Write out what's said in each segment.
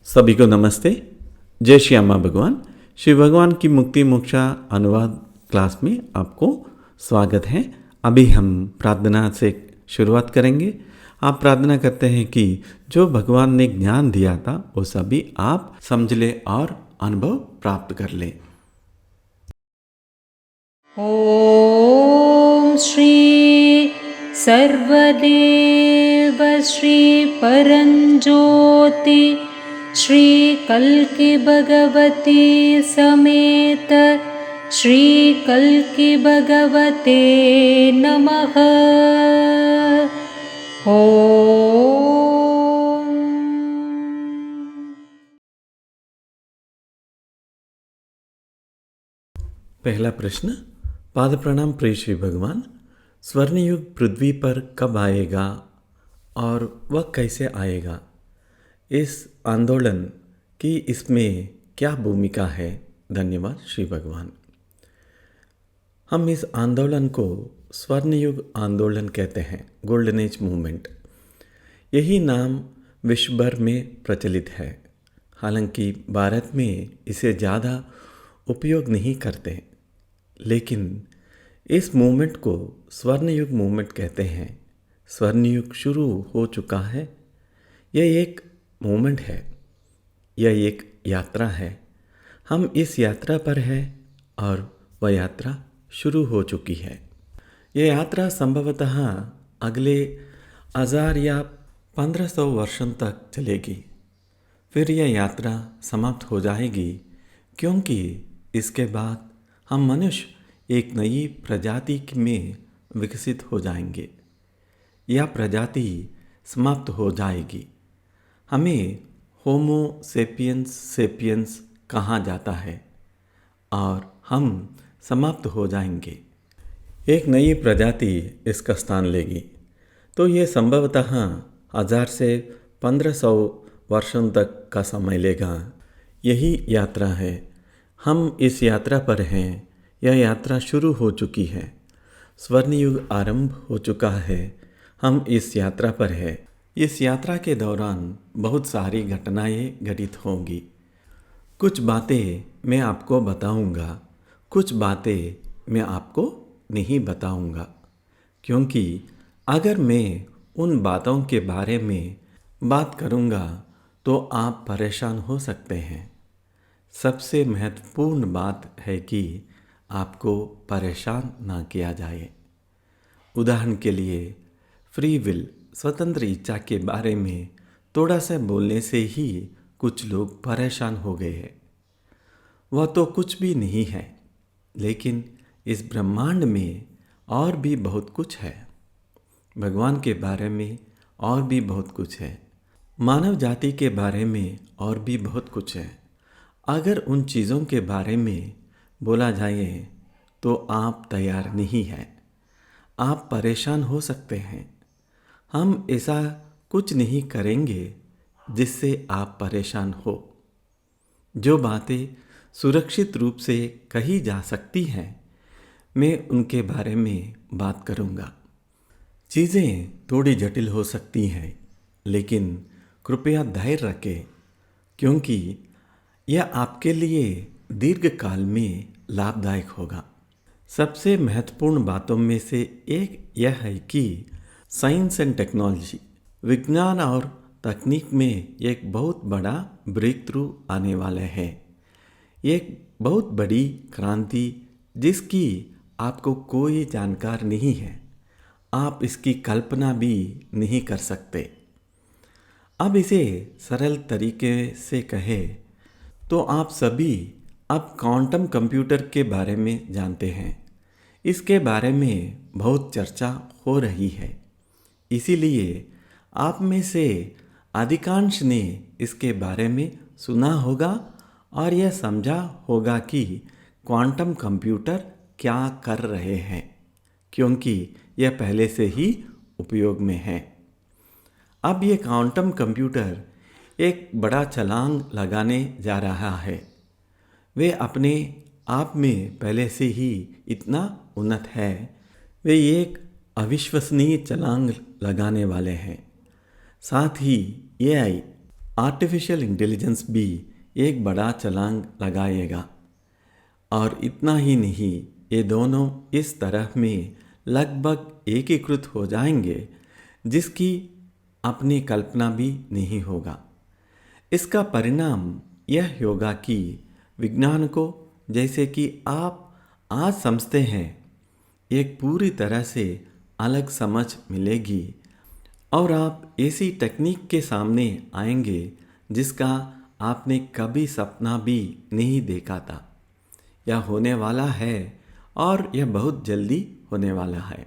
सभी को नमस्ते। जय श्री अम्मा भगवान। श्री भगवान की मुक्ति मोक्षा अनुवाद क्लास में आपको स्वागत है। अभी हम प्रार्थना से शुरुआत करेंगे। आप प्रार्थना करते हैं कि जो भगवान ने ज्ञान दिया था वो सभी आप समझ ले और अनुभव प्राप्त कर ले। ओम श्री सर्वदेव श्री परंज्योति श्री कल्कि भगवती समेत श्री कल्कि भगवते नमः। ओम। पहला प्रश्न। पाद प्रणाम प्रिय श्री भगवान। स्वर्णयुग पृथ्वी पर कब आएगा और वह कैसे आएगा? इस आंदोलन की इसमें क्या भूमिका है? धन्यवाद श्री भगवान। हम इस आंदोलन को स्वर्णयुग आंदोलन कहते हैं, गोल्डन एज मूवमेंट। यही नाम विश्व भर में प्रचलित है। हालांकि भारत में इसे ज़्यादा उपयोग नहीं करते, लेकिन इस मूवमेंट को स्वर्णयुग मूवमेंट कहते हैं। स्वर्णयुग शुरू हो चुका है। यह एक मूवमेंट है, यह एक यात्रा है। हम इस यात्रा पर हैं और वह यात्रा शुरू हो चुकी है। यह यात्रा संभवतः अगले 1000 या 1500 वर्षों तक चलेगी। फिर यह यात्रा समाप्त हो जाएगी, क्योंकि इसके बाद हम मनुष्य एक नई प्रजाति में विकसित हो जाएंगे। यह प्रजाति समाप्त हो जाएगी। हमें होमो सेपियंस सेपियंस कहा जाता है और हम समाप्त हो जाएंगे। एक नई प्रजाति इसका स्थान लेगी। तो ये संभवतः 1000 से 1500 वर्षों तक का समय लेगा। यही यात्रा है। हम इस यात्रा पर हैं। यह यात्रा शुरू हो चुकी है। स्वर्णयुग आरंभ हो चुका है। हम इस यात्रा पर हैं। इस यात्रा के दौरान बहुत सारी घटनाएं घटित होंगी। कुछ बातें मैं आपको बताऊंगा, कुछ बातें मैं आपको नहीं बताऊंगा, क्योंकि अगर मैं उन बातों के बारे में बात करूंगा तो आप परेशान हो सकते हैं। सबसे महत्वपूर्ण बात है कि आपको परेशान ना किया जाए। उदाहरण के लिए फ्री विल, स्वतंत्र इच्छा के बारे में थोड़ा सा बोलने से ही कुछ लोग परेशान हो गए हैं। वह तो कुछ भी नहीं है, लेकिन इस ब्रह्मांड में और भी बहुत कुछ है। भगवान के बारे में और भी बहुत कुछ है। मानव जाति के बारे में और भी बहुत कुछ है। अगर उन चीज़ों के बारे में बोला जाए तो आप तैयार नहीं हैं। आप परेशान हो सकते हैं। हम ऐसा कुछ नहीं करेंगे जिससे आप परेशान हो। जो बातें सुरक्षित रूप से कही जा सकती हैं, मैं उनके बारे में बात करूंगा। चीज़ें थोड़ी जटिल हो सकती हैं, लेकिन कृपया धैर्य रखें, क्योंकि यह आपके लिए दीर्घकाल में लाभदायक होगा। सबसे महत्वपूर्ण बातों में से एक यह है कि साइंस एंड टेक्नोलॉजी, विज्ञान और तकनीक में एक बहुत बड़ा ब्रेक थ्रू आने वाला है। एक बहुत बड़ी क्रांति जिसकी आपको कोई जानकार नहीं है। आप इसकी कल्पना भी नहीं कर सकते। अब इसे सरल तरीके से कहें तो आप सभी अब क्वांटम कंप्यूटर के बारे में जानते हैं। इसके बारे में बहुत चर्चा हो रही है। इसीलिए आप में से अधिकांश ने इसके बारे में सुना होगा और यह समझा होगा कि क्वांटम कंप्यूटर क्या कर रहे हैं, क्योंकि यह पहले से ही उपयोग में है। अब ये क्वांटम कंप्यूटर एक बड़ा छलांग लगाने जा रहा है। वे अपने आप में पहले से ही इतना उन्नत है। वे एक अविश्वसनीय छलांग लगाने वाले हैं। साथ ही एआई आर्टिफिशियल इंटेलिजेंस भी एक बड़ा छलांग लगाएगा। और इतना ही नहीं, ये दोनों इस तरह में लगभग एकीकृत हो जाएंगे जिसकी अपनी कल्पना भी नहीं होगा। इसका परिणाम यह होगा कि विज्ञान को, जैसे कि आप आज समझते हैं, एक पूरी तरह से अलग समझ मिलेगी और आप ऐसी टेक्निक के सामने आएंगे जिसका आपने कभी सपना भी नहीं देखा था। यह होने वाला है और यह बहुत जल्दी होने वाला है।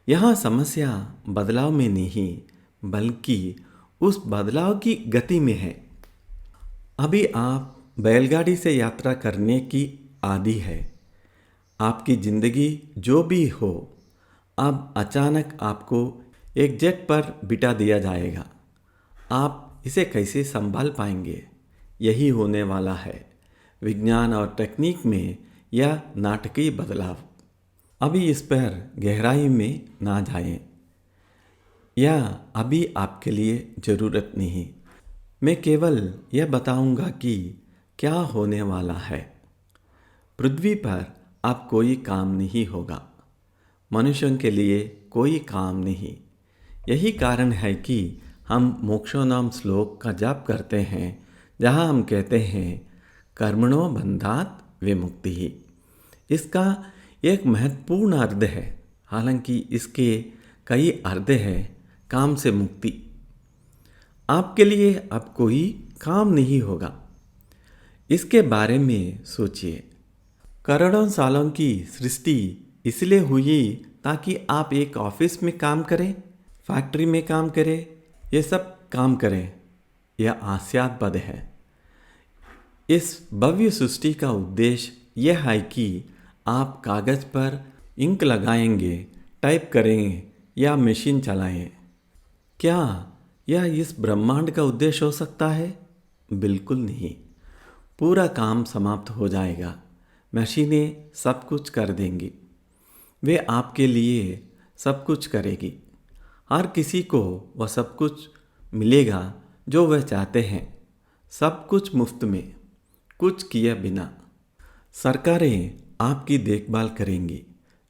यहाँ समस्या बदलाव में नहीं बल्कि उस बदलाव की गति में है। अभी आप बैलगाड़ी से यात्रा करने की आदी है। आपकी ज़िंदगी जो भी हो, अब अचानक आपको एक जेट पर बिठा दिया जाएगा। आप इसे कैसे संभाल पाएंगे? यही होने वाला है विज्ञान और तकनीक में यह नाटकीय बदलाव। अभी इस पर गहराई में ना जाएं। यह अभी आपके लिए ज़रूरत नहीं। मैं केवल यह बताऊंगा कि क्या होने वाला है। पृथ्वी पर अब कोई काम नहीं होगा। मनुष्यों के लिए कोई काम नहीं। यही कारण है कि हम मोक्षो नाम श्लोक का जाप करते हैं, जहाँ हम कहते हैं कर्मणो बंधात विमुक्ति। इसका एक महत्वपूर्ण अर्थ है, हालांकि इसके कई अर्थ हैं। काम से मुक्ति। आपके लिए अब कोई काम नहीं होगा। इसके बारे में सोचिए। करोड़ों सालों की सृष्टि इसलिए हुई ताकि आप एक ऑफिस में काम करें, फैक्ट्री में काम करें, ये सब काम करें। यह हास्यास्पद है। इस भव्य सृष्टि का उद्देश्य यह है कि आप कागज़ पर इंक लगाएंगे, टाइप करेंगे या मशीन चलाएं। क्या यह इस ब्रह्मांड का उद्देश्य हो सकता है? बिल्कुल नहीं। पूरा काम समाप्त हो जाएगा। मशीनें सब कुछ कर देंगी। वे आपके लिए सब कुछ करेगी। हर किसी को वह सब कुछ मिलेगा जो वह चाहते हैं, सब कुछ मुफ्त में, कुछ किए बिना। सरकारें आपकी देखभाल करेंगी,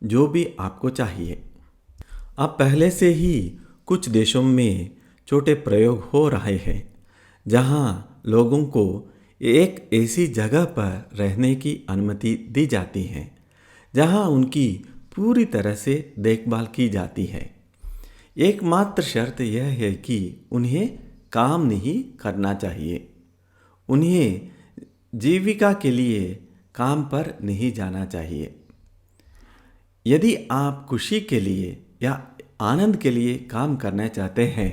जो भी आपको चाहिए। अब पहले से ही कुछ देशों में छोटे प्रयोग हो रहे हैं, जहां लोगों को एक ऐसी जगह पर रहने की अनुमति दी जाती है जहां उनकी पूरी तरह से देखभाल की जाती है। एकमात्र शर्त यह है कि उन्हें काम नहीं करना चाहिए। उन्हें जीविका के लिए काम पर नहीं जाना चाहिए। यदि आप खुशी के लिए या आनंद के लिए काम करना चाहते हैं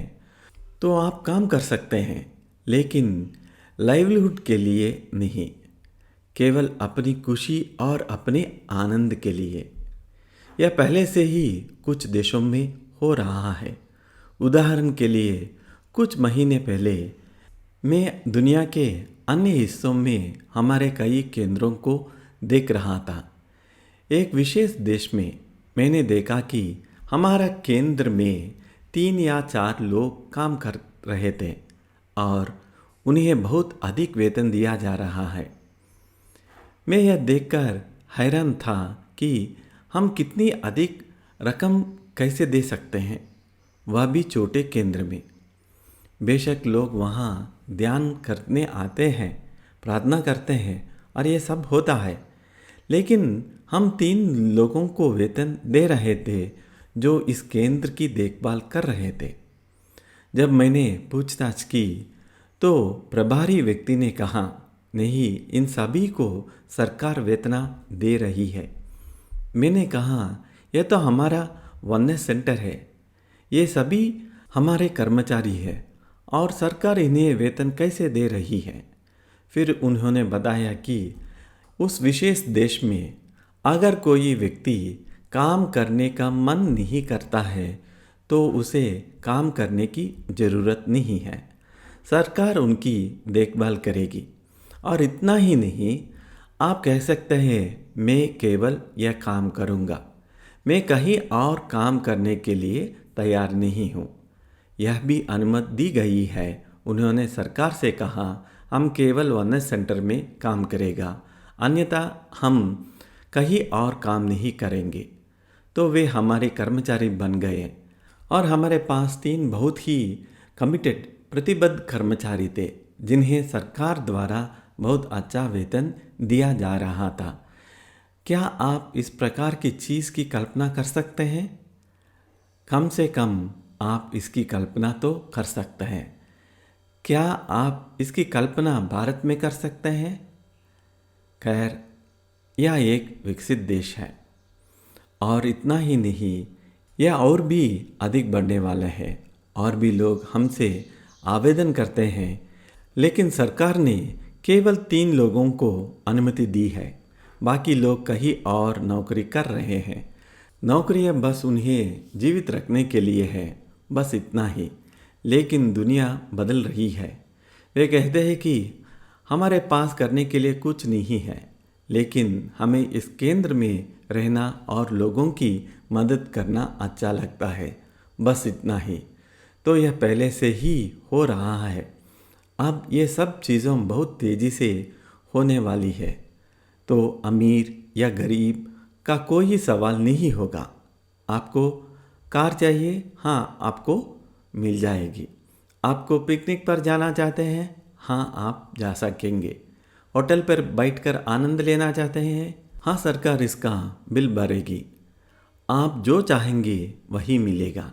तो आप काम कर सकते हैं, लेकिन लाइवलीहुड के लिए नहीं, केवल अपनी खुशी और अपने आनंद के लिए। यह पहले से ही कुछ देशों में हो रहा है। उदाहरण के लिए, कुछ महीने पहले मैं दुनिया के अन्य हिस्सों में हमारे कई केंद्रों को देख रहा था। एक विशेष देश में मैंने देखा कि हमारा केंद्र में 3 या 4 लोग काम कर रहे थे और उन्हें बहुत अधिक वेतन दिया जा रहा है। मैं यह देखकर हैरान था कि हम कितनी अधिक रकम कैसे दे सकते हैं, वह भी छोटे केंद्र में। बेशक लोग वहाँ ध्यान करने आते हैं, प्रार्थना करते हैं और ये सब होता है, लेकिन हम 3 लोगों को वेतन दे रहे थे जो इस केंद्र की देखभाल कर रहे थे। जब मैंने पूछताछ की तो प्रभारी व्यक्ति ने कहा, नहीं, इन सभी को सरकार वेतन दे रही है। मैंने कहा, यह तो हमारा वेलनेस सेंटर है, ये सभी हमारे कर्मचारी हैं और सरकार इन्हें वेतन कैसे दे रही है। फिर उन्होंने बताया कि उस विशेष देश में अगर कोई व्यक्ति काम करने का मन नहीं करता है तो उसे काम करने की ज़रूरत नहीं है, सरकार उनकी देखभाल करेगी। और इतना ही नहीं, आप कह सकते हैं मैं केवल यह काम करूँगा, मैं कहीं और काम करने के लिए तैयार नहीं हूँ। यह भी अनुमति दी गई है उन्होंने सरकार से कहा हम केवल वेलनेस सेंटर में काम करेगा, अन्यथा हम कहीं और काम नहीं करेंगे। तो वे हमारे कर्मचारी बन गए और हमारे पास 3 बहुत ही कमिटेड प्रतिबद्ध कर्मचारी थे जिन्हें सरकार द्वारा बहुत अच्छा वेतन दिया जा रहा था। क्या आप इस प्रकार की चीज़ की कल्पना कर सकते हैं? कम से कम आप इसकी कल्पना तो कर सकते हैं। क्या आप इसकी कल्पना भारत में कर सकते हैं? खैर, यह एक विकसित देश है और इतना ही नहीं, यह और भी अधिक बढ़ने वाला है। और भी लोग हमसे आवेदन करते हैं, लेकिन सरकार ने केवल 3 लोगों को अनुमति दी है। बाकी लोग कहीं और नौकरी कर रहे हैं। नौकरियां बस उन्हें जीवित रखने के लिए है, बस इतना ही। लेकिन दुनिया बदल रही है। वे कहते हैं कि हमारे पास करने के लिए कुछ नहीं है, लेकिन हमें इस केंद्र में रहना और लोगों की मदद करना अच्छा लगता है, बस इतना ही। तो यह पहले से ही हो रहा है। अब ये सब चीज़ों बहुत तेज़ी से होने वाली है। तो अमीर या गरीब का कोई सवाल नहीं होगा। आपको कार चाहिए? हाँ, आपको मिल जाएगी। आपको पिकनिक पर जाना चाहते हैं? हाँ, आप जा सकेंगे। होटल पर बैठकर आनंद लेना चाहते हैं? हाँ, सरकार इसका बिल भरेगी। आप जो चाहेंगे वही मिलेगा।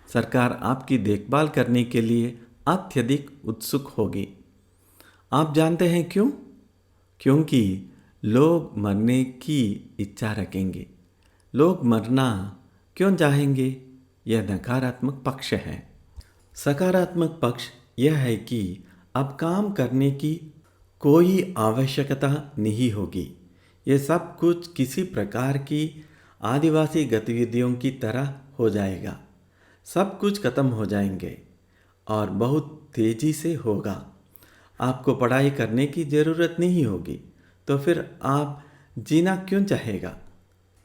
सरकार आपकी देखभाल करने के लिए अत्यधिक उत्सुक होगी। आप जानते हैं क्यों? क्योंकि लोग मरने की इच्छा रखेंगे। लोग मरना क्यों चाहेंगे? यह नकारात्मक पक्ष है। सकारात्मक पक्ष यह है कि अब काम करने की कोई आवश्यकता नहीं होगी। ये सब कुछ किसी प्रकार की आदिवासी गतिविधियों की तरह हो जाएगा। सब कुछ खत्म हो जाएंगे और बहुत तेज़ी से होगा। आपको पढ़ाई करने की ज़रूरत नहीं होगी, तो फिर आप जीना क्यों चाहेगा?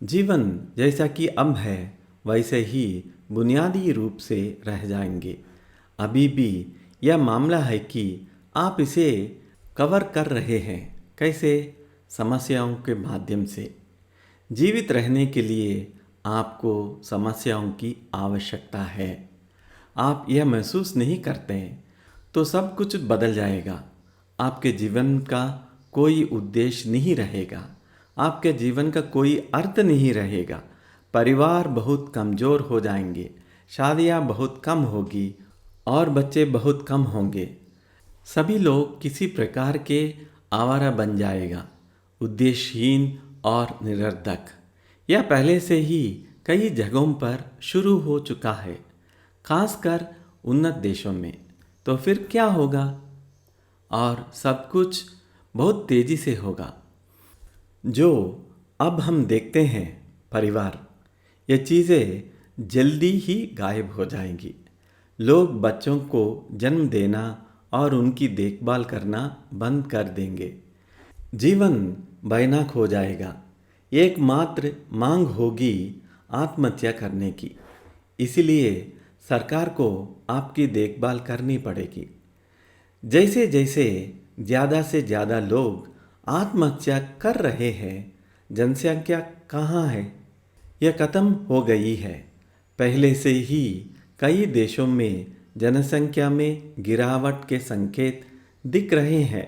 जीवन जैसा कि अब है वैसे ही बुनियादी रूप से रह जाएंगे। अभी भी यह मामला है कि आप इसे कवर कर रहे हैं। कैसे? समस्याओं के माध्यम से। जीवित रहने के लिए आपको समस्याओं की आवश्यकता है। आप यह महसूस नहीं करते तो सब कुछ बदल जाएगा। आपके जीवन का कोई उद्देश्य नहीं रहेगा। आपके जीवन का कोई अर्थ नहीं रहेगा। परिवार बहुत कमज़ोर हो जाएंगे, शादियाँ बहुत कम होगी और बच्चे बहुत कम होंगे। सभी लोग किसी प्रकार के आवारा बन जाएगा, उद्देश्यहीन और निरर्थक। यह पहले से ही कई जगहों पर शुरू हो चुका है, खासकर उन्नत देशों में। तो फिर क्या होगा? और सब कुछ बहुत तेज़ी से होगा। जो अब हम देखते हैं परिवार, ये चीज़ें जल्दी ही गायब हो जाएंगी। लोग बच्चों को जन्म देना और उनकी देखभाल करना बंद कर देंगे। जीवन भयानक हो जाएगा। एकमात्र मांग होगी आत्महत्या करने की। इसलिए सरकार को आपकी देखभाल करनी पड़ेगी। जैसे जैसे ज़्यादा से ज़्यादा लोग आत्महत्या कर रहे हैं, जनसंख्या कहाँ है? यह खत्म हो गई है। पहले से ही कई देशों में जनसंख्या में गिरावट के संकेत दिख रहे हैं।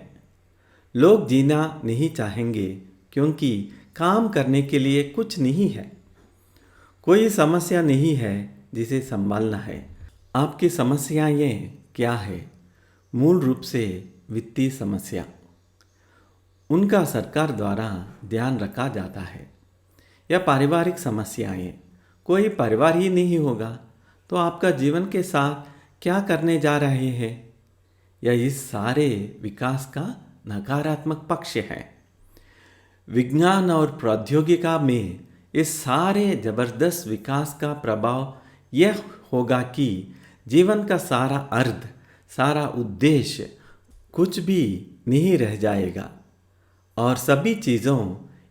लोग जीना नहीं चाहेंगे क्योंकि काम करने के लिए कुछ नहीं है। कोई समस्या नहीं है जिसे संभालना है। आपकी समस्याएं क्या है? मूल रूप से वित्तीय समस्या। उनका सरकार द्वारा ध्यान रखा जाता है। या पारिवारिक समस्याएं। कोई परिवार ही नहीं होगा तो आपका जीवन के साथ क्या करने जा रहे हैं? यह इस सारे विकास का नकारात्मक पक्ष है। विज्ञान और प्रौद्योगिकी में इस सारे जबरदस्त विकास का प्रभाव यह होगा कि जीवन का सारा अर्थ, सारा उद्देश्य कुछ भी नहीं रह जाएगा और सभी चीज़ों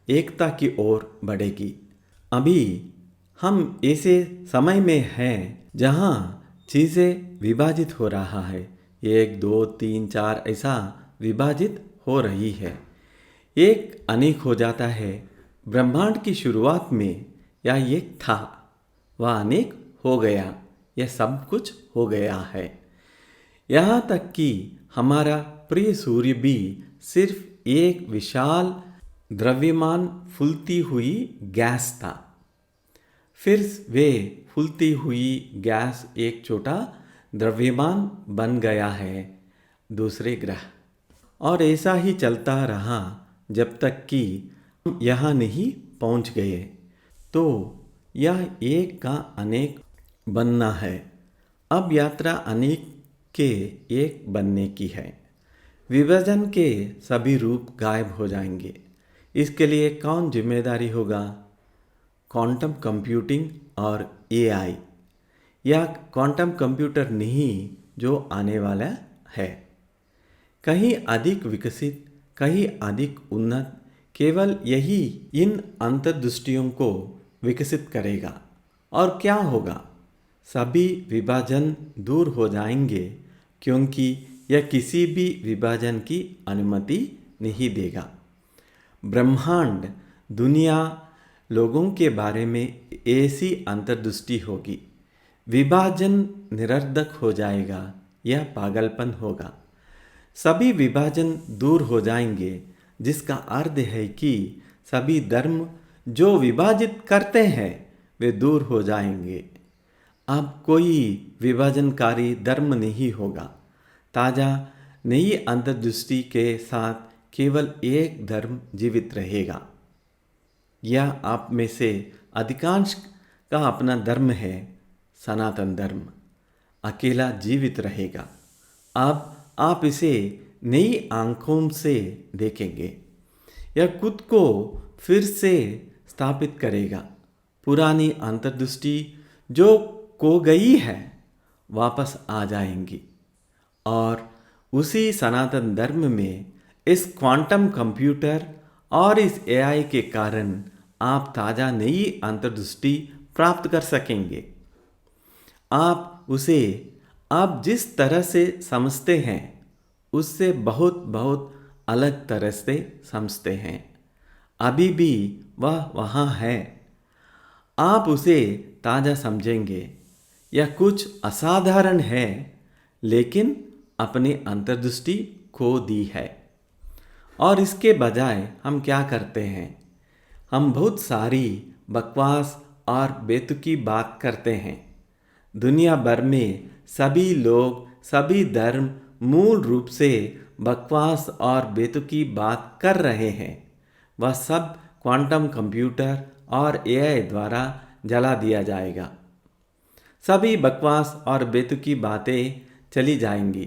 एकता की ओर बढ़ेगी। अभी हम ऐसे समय में हैं जहाँ चीज़ें विभाजित हो रहा है। 1, 2, 3, 4 ऐसा विभाजित हो रही है। एक अनेक हो जाता है। ब्रह्मांड की शुरुआत में यह एक था, वह अनेक हो गया, यह सब कुछ हो गया है। यहाँ तक कि हमारा प्रिय सूर्य भी सिर्फ एक विशाल द्रव्यमान फूलती हुई गैस था। फिर वे फूलती हुई गैस एक छोटा द्रव्यमान बन गया है, दूसरे ग्रह। और ऐसा ही चलता रहा जब तक कि हम यहाँ नहीं पहुँच गए। तो यह एक का अनेक बनना है। अब यात्रा अनेक के एक बनने की है। विभाजन के सभी रूप गायब हो जाएंगे। इसके लिए कौन जिम्मेदारी होगा? क्वांटम कंप्यूटिंग और एआई। यह क्वांटम कंप्यूटर नहीं जो आने वाला है, कहीं अधिक विकसित, कहीं अधिक उन्नत, केवल यही इन अंतर्दृष्टियों को विकसित करेगा। और क्या होगा? सभी विभाजन दूर हो जाएंगे, क्योंकि यह किसी भी विभाजन की अनुमति नहीं देगा। ब्रह्मांड, दुनिया, लोगों के बारे में ऐसी अंतर्दृष्टि होगी। विभाजन निरर्धक हो जाएगा, यह पागलपन होगा। सभी विभाजन दूर हो जाएंगे, जिसका अर्थ है कि सभी धर्म जो विभाजित करते हैं वे दूर हो जाएंगे। अब कोई विभाजनकारी धर्म नहीं होगा। ताज़ा नई अंतर्दृष्टि के साथ केवल एक धर्म जीवित रहेगा। यह आप में से अधिकांश का अपना धर्म है, सनातन धर्म। अकेला जीवित रहेगा। अब आप इसे नई आंखों से देखेंगे। यह खुद को फिर से स्थापित करेगा। पुरानी अंतर्दृष्टि जो खो गई है वापस आ जाएंगी। और उसी सनातन धर्म में इस क्वांटम कंप्यूटर और इस एआई के कारण आप ताज़ा नई अंतर्दृष्टि प्राप्त कर सकेंगे। आप उसे आप जिस तरह से समझते हैं उससे बहुत बहुत अलग तरह से समझते हैं। अभी भी वह वहाँ है। आप उसे ताज़ा समझेंगे। यह कुछ असाधारण है, लेकिन अपनी अंतर्दृष्टि खो दी है। और इसके बजाय हम क्या करते हैं? हम बहुत सारी बकवास और बेतुकी बात करते हैं। दुनिया भर में सभी लोग, सभी धर्म मूल रूप से बकवास और बेतुकी बात कर रहे हैं। वह सब क्वांटम कंप्यूटर और एआई द्वारा जला दिया जाएगा। सभी बकवास और बेतुकी बातें चली जाएंगी।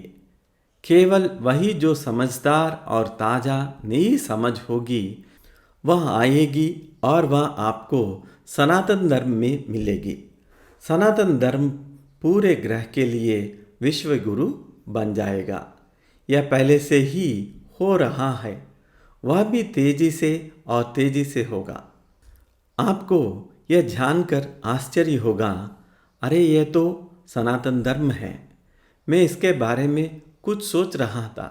केवल वही जो समझदार और ताज़ा नई समझ होगी वह आएगी और वह आपको सनातन धर्म में मिलेगी। सनातन धर्म पूरे ग्रह के लिए विश्व गुरु बन जाएगा। यह पहले से ही हो रहा है। वह भी तेजी से और तेजी से होगा। आपको यह जानकर आश्चर्य होगा, अरे यह तो सनातन धर्म है। मैं इसके बारे में कुछ सोच रहा था,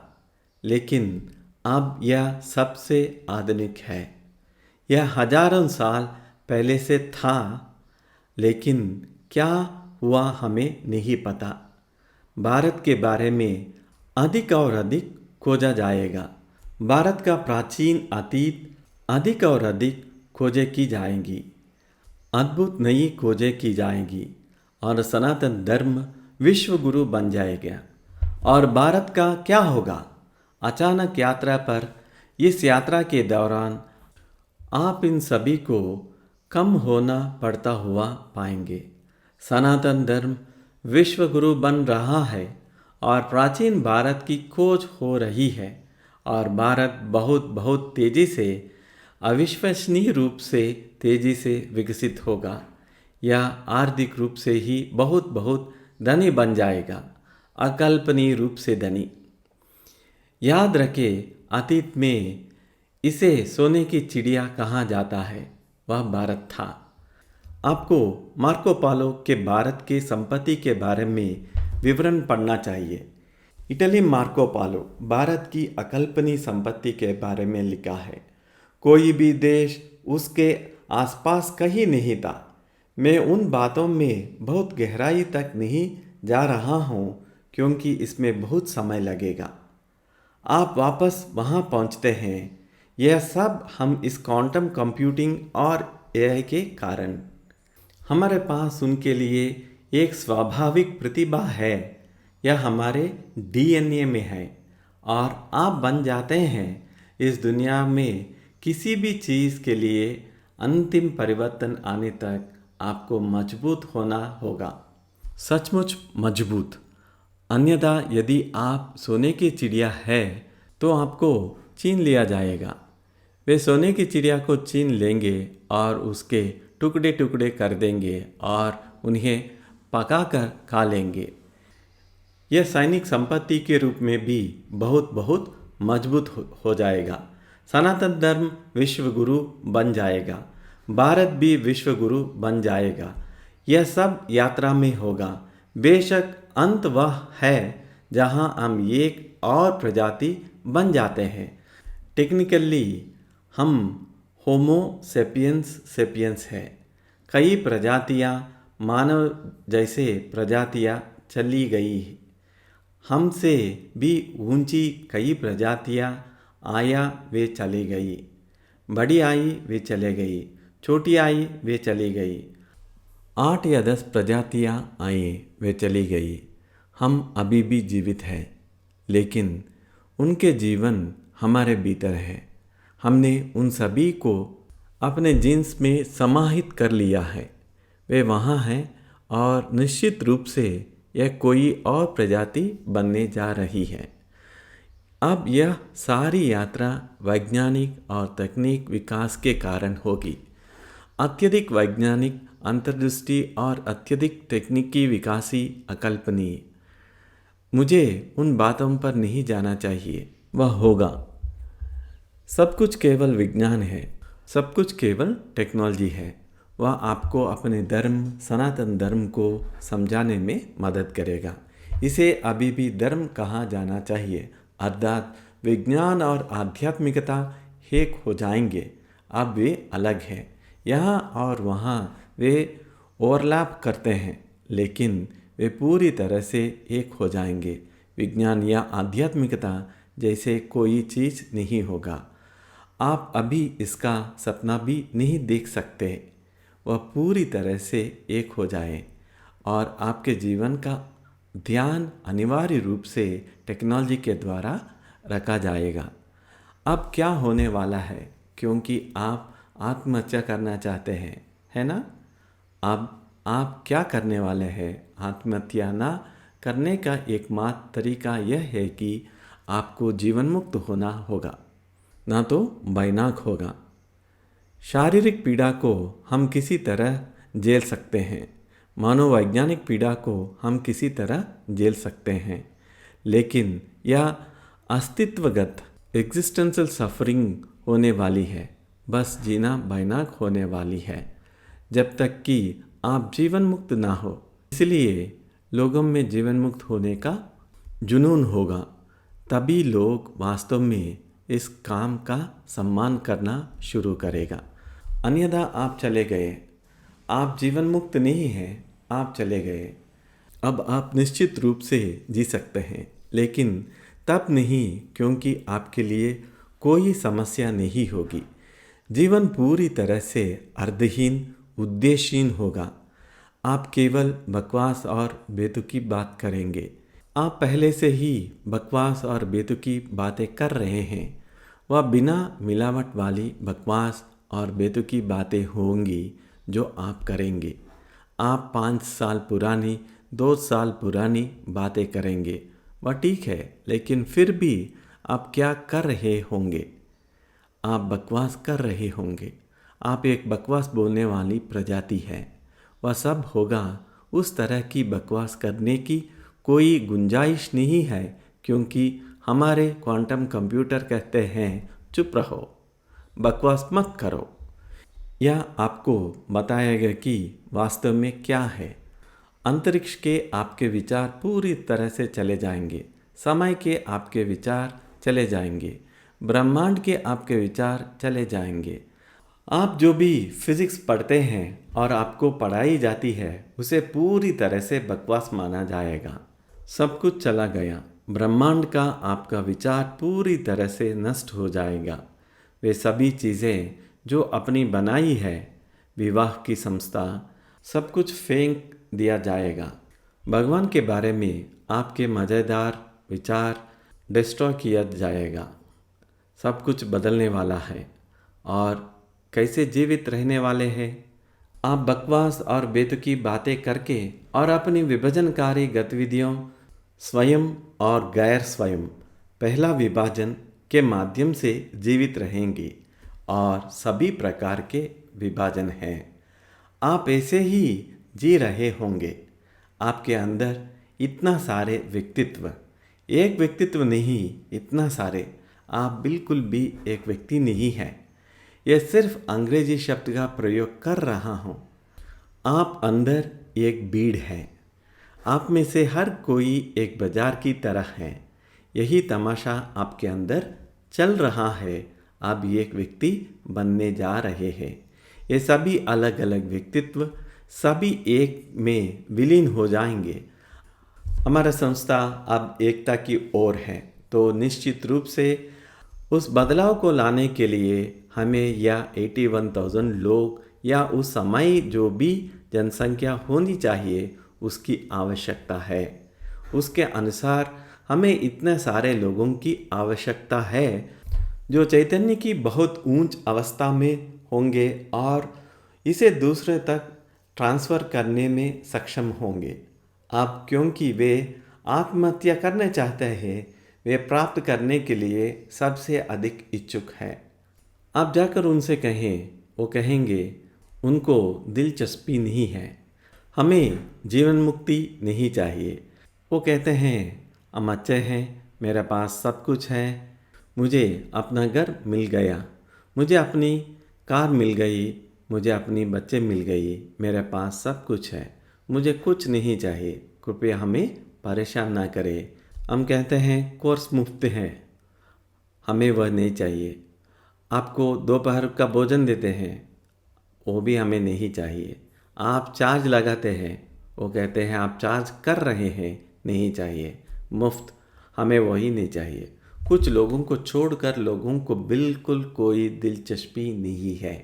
लेकिन अब यह सबसे आधुनिक है। यह हजारों साल पहले से था, लेकिन क्या हुआ हमें नहीं पता। भारत के बारे में अधिक और अधिक खोजा जाएगा। भारत का प्राचीन अतीत अधिक और अधिक खोजें की जाएंगी। अद्भुत नई खोजें की जाएंगी और सनातन धर्म विश्व गुरु बन जाएगा। और भारत का क्या होगा? अचानक यात्रा पर, इस यात्रा के दौरान आप इन सभी को कम होना पड़ता हुआ पाएंगे। सनातन धर्म विश्व गुरु बन रहा है और प्राचीन भारत की खोज हो रही है। और भारत बहुत बहुत तेज़ी से, अविश्वसनीय रूप से तेज़ी से विकसित होगा। यह आर्थिक रूप से ही बहुत बहुत धनी बन जाएगा, अकल्पनीय रूप से धनी। याद रखें, अतीत में इसे सोने की चिड़िया कहा जाता है, वह भारत था। आपको मार्को पालो के भारत के संपत्ति के बारे में विवरण पढ़ना चाहिए। इटली मार्को पालो भारत की अकल्पनीय संपत्ति के बारे में लिखा है। कोई भी देश उसके आसपास कहीं नहीं था। मैं उन बातों में बहुत गहराई तक नहीं जा रहा हूँ क्योंकि इसमें बहुत समय लगेगा। आप वापस वहाँ पहुँचते हैं। यह सब हम इस क्वांटम कंप्यूटिंग और एआई के कारण। हमारे पास उनके लिए एक स्वाभाविक प्रतिभा है। यह हमारे डीएनए में है और आप बन जाते हैं। इस दुनिया में किसी भी चीज़ के लिए अंतिम परिवर्तन आने तक आपको मजबूत होना होगा, सचमुच मजबूत। अन्यथा यदि आप सोने की चिड़िया है तो आपको छीन लिया जाएगा। वे सोने की चिड़िया को छीन लेंगे और उसके टुकड़े टुकड़े कर देंगे और उन्हें पकाकर खा लेंगे। यह सैनिक संपत्ति के रूप में भी बहुत बहुत मजबूत हो जाएगा। सनातन धर्म विश्व गुरु बन जाएगा। भारत भी विश्व गुरु बन जाएगा। यह सब यात्रा में होगा। बेशक अंत वह है जहां हम एक और प्रजाति बन जाते हैं। टेक्निकली हम होमो सेपियंस सेपियंस है। कई प्रजातियां मानव जैसे प्रजातियां चली गई। हमसे भी ऊंची कई प्रजातियां आया वे चली गई। बड़ी आई वे चले गई, छोटी आई वे चली गई। 8 या 10 प्रजातियां आई वे चली गई। हम अभी भी जीवित हैं, लेकिन उनके जीवन हमारे भीतर है। हमने उन सभी को अपने जीन्स में समाहित कर लिया है। वे वहाँ हैं और निश्चित रूप से यह कोई और प्रजाति बनने जा रही है। अब यह सारी यात्रा वैज्ञानिक और तकनीक विकास के कारण होगी। अत्यधिक वैज्ञानिक अंतर्दृष्टि और अत्यधिक तकनीकी विकासी अकल्पनीय। मुझे उन बातों पर नहीं जाना चाहिए। वह होगा। सब कुछ केवल विज्ञान है, सब कुछ केवल टेक्नोलॉजी है। वह आपको अपने धर्म, सनातन धर्म को समझाने में मदद करेगा। इसे अभी भी धर्म कहा जाना चाहिए, अर्थात विज्ञान और आध्यात्मिकता एक हो जाएंगे। अब वे अलग हैं। यहाँ और वहाँ वे ओवरलैप करते हैं, लेकिन वे पूरी तरह से एक हो जाएंगे। विज्ञान या आध्यात्मिकता जैसे कोई चीज़ नहीं होगा। आप अभी इसका सपना भी नहीं देख सकते। वह पूरी तरह से एक हो जाए और आपके जीवन का ध्यान अनिवार्य रूप से टेक्नोलॉजी के द्वारा रखा जाएगा। अब क्या होने वाला है, क्योंकि आप आत्महत्या करना चाहते हैं, है ना? अब आप क्या करने वाले हैं? आत्महत्या ना करने का एकमात्र तरीका यह है कि आपको जीवन मुक्त होना होगा, ना तो बैनाक होगा। शारीरिक पीड़ा को हम किसी तरह झेल सकते हैं, मनोवैज्ञानिक पीड़ा को हम किसी तरह झेल सकते हैं, लेकिन यह अस्तित्वगत एग्जिस्टेंशियल सफरिंग होने वाली है। बस जीना बैनाक होने वाली है जब तक कि आप जीवन मुक्त ना हो। इसलिए लोगों में जीवन मुक्त होने का जुनून होगा, तभी लोग वास्तव में इस काम का सम्मान करना शुरू करेगा। अन्यथा आप चले गए, आप जीवन मुक्त नहीं हैं, आप चले गए। अब आप निश्चित रूप से जी सकते हैं, लेकिन तब नहीं, क्योंकि आपके लिए कोई समस्या नहीं होगी। जीवन पूरी तरह से अर्थहीन, उद्देश्यहीन होगा। आप केवल बकवास और बेतुकी बात करेंगे। आप पहले से ही बकवास और बेतुकी बातें कर रहे हैं। वह बिना मिलावट वाली बकवास और बेतुकी बातें होंगी जो आप करेंगे। आप 5 साल पुरानी, 2 साल पुरानी बातें करेंगे। वह ठीक है, लेकिन फिर भी आप क्या कर रहे होंगे? आप बकवास कर रहे होंगे। आप एक बकवास बोलने वाली प्रजाति है। वह सब होगा। उस तरह की बकवास करने की कोई गुंजाइश नहीं है, क्योंकि हमारे क्वांटम कंप्यूटर कहते हैं चुप रहो, बकवास मत करो। यह आपको बताएगा कि वास्तव में क्या है। अंतरिक्ष के आपके विचार पूरी तरह से चले जाएंगे। समय के आपके विचार चले जाएंगे, ब्रह्मांड के आपके विचार चले जाएंगे। आप जो भी फिजिक्स पढ़ते हैं और आपको पढ़ाई जाती है उसे पूरी तरह से बकवास माना जाएगा। सब कुछ चला गया, ब्रह्मांड का आपका विचार पूरी तरह से नष्ट हो जाएगा। वे सभी चीज़ें जो अपनी बनाई है, विवाह की संस्था, सब कुछ फेंक दिया जाएगा। भगवान के बारे में आपके मज़ेदार विचार डिस्ट्रॉय किया जाएगा। सब कुछ बदलने वाला है और कैसे जीवित रहने वाले हैं। आप बकवास और बेतुकी बातें करके और अपनी विभाजनकारी गतिविधियों स्वयं और गैर स्वयं पहला विभाजन के माध्यम से जीवित रहेंगे और सभी प्रकार के विभाजन हैं। आप ऐसे ही जी रहे होंगे। आपके अंदर इतना सारे व्यक्तित्व, एक व्यक्तित्व नहीं, इतना सारे। आप बिल्कुल भी एक व्यक्ति नहीं हैं। यह सिर्फ अंग्रेजी शब्द का प्रयोग कर रहा हूँ। आप अंदर एक भीड़ है। आप में से हर कोई एक बाजार की तरह है। यही तमाशा आपके अंदर चल रहा है। आप एक व्यक्ति बनने जा रहे हैं। ये सभी अलग अलग व्यक्तित्व सभी एक में विलीन हो जाएंगे। हमारा संस्था अब एकता की ओर है, तो निश्चित रूप से उस बदलाव को लाने के लिए हमें या 81,000 लोग या उस समय जो भी जनसंख्या होनी चाहिए उसकी आवश्यकता है। उसके अनुसार हमें इतने सारे लोगों की आवश्यकता है जो चैतन्य की बहुत ऊंच अवस्था में होंगे और इसे दूसरे तक ट्रांसफ़र करने में सक्षम होंगे। अब क्योंकि वे आत्महत्या करना चाहते हैं, वे प्राप्त करने के लिए सबसे अधिक इच्छुक हैं। आप जाकर उनसे कहें, वो कहेंगे उनको दिलचस्पी नहीं है, हमें जीवन मुक्ति नहीं चाहिए। वो कहते हैं हम अच्छे हैं, मेरे पास सब कुछ है, मुझे अपना घर मिल गया, मुझे अपनी कार मिल गई, मुझे अपनी बच्चे मिल गई, मेरे पास सब कुछ है, मुझे कुछ नहीं चाहिए, कृपया हमें परेशान ना करें। हम कहते हैं कोर्स मुफ्त है, हमें वह नहीं चाहिए। आपको दोपहर का भोजन देते हैं, वो भी हमें नहीं चाहिए। आप चार्ज लगाते हैं, वो कहते हैं आप चार्ज कर रहे हैं, नहीं चाहिए, मुफ्त, हमें वही नहीं चाहिए। कुछ लोगों को छोड़कर लोगों को बिल्कुल कोई दिलचस्पी नहीं है।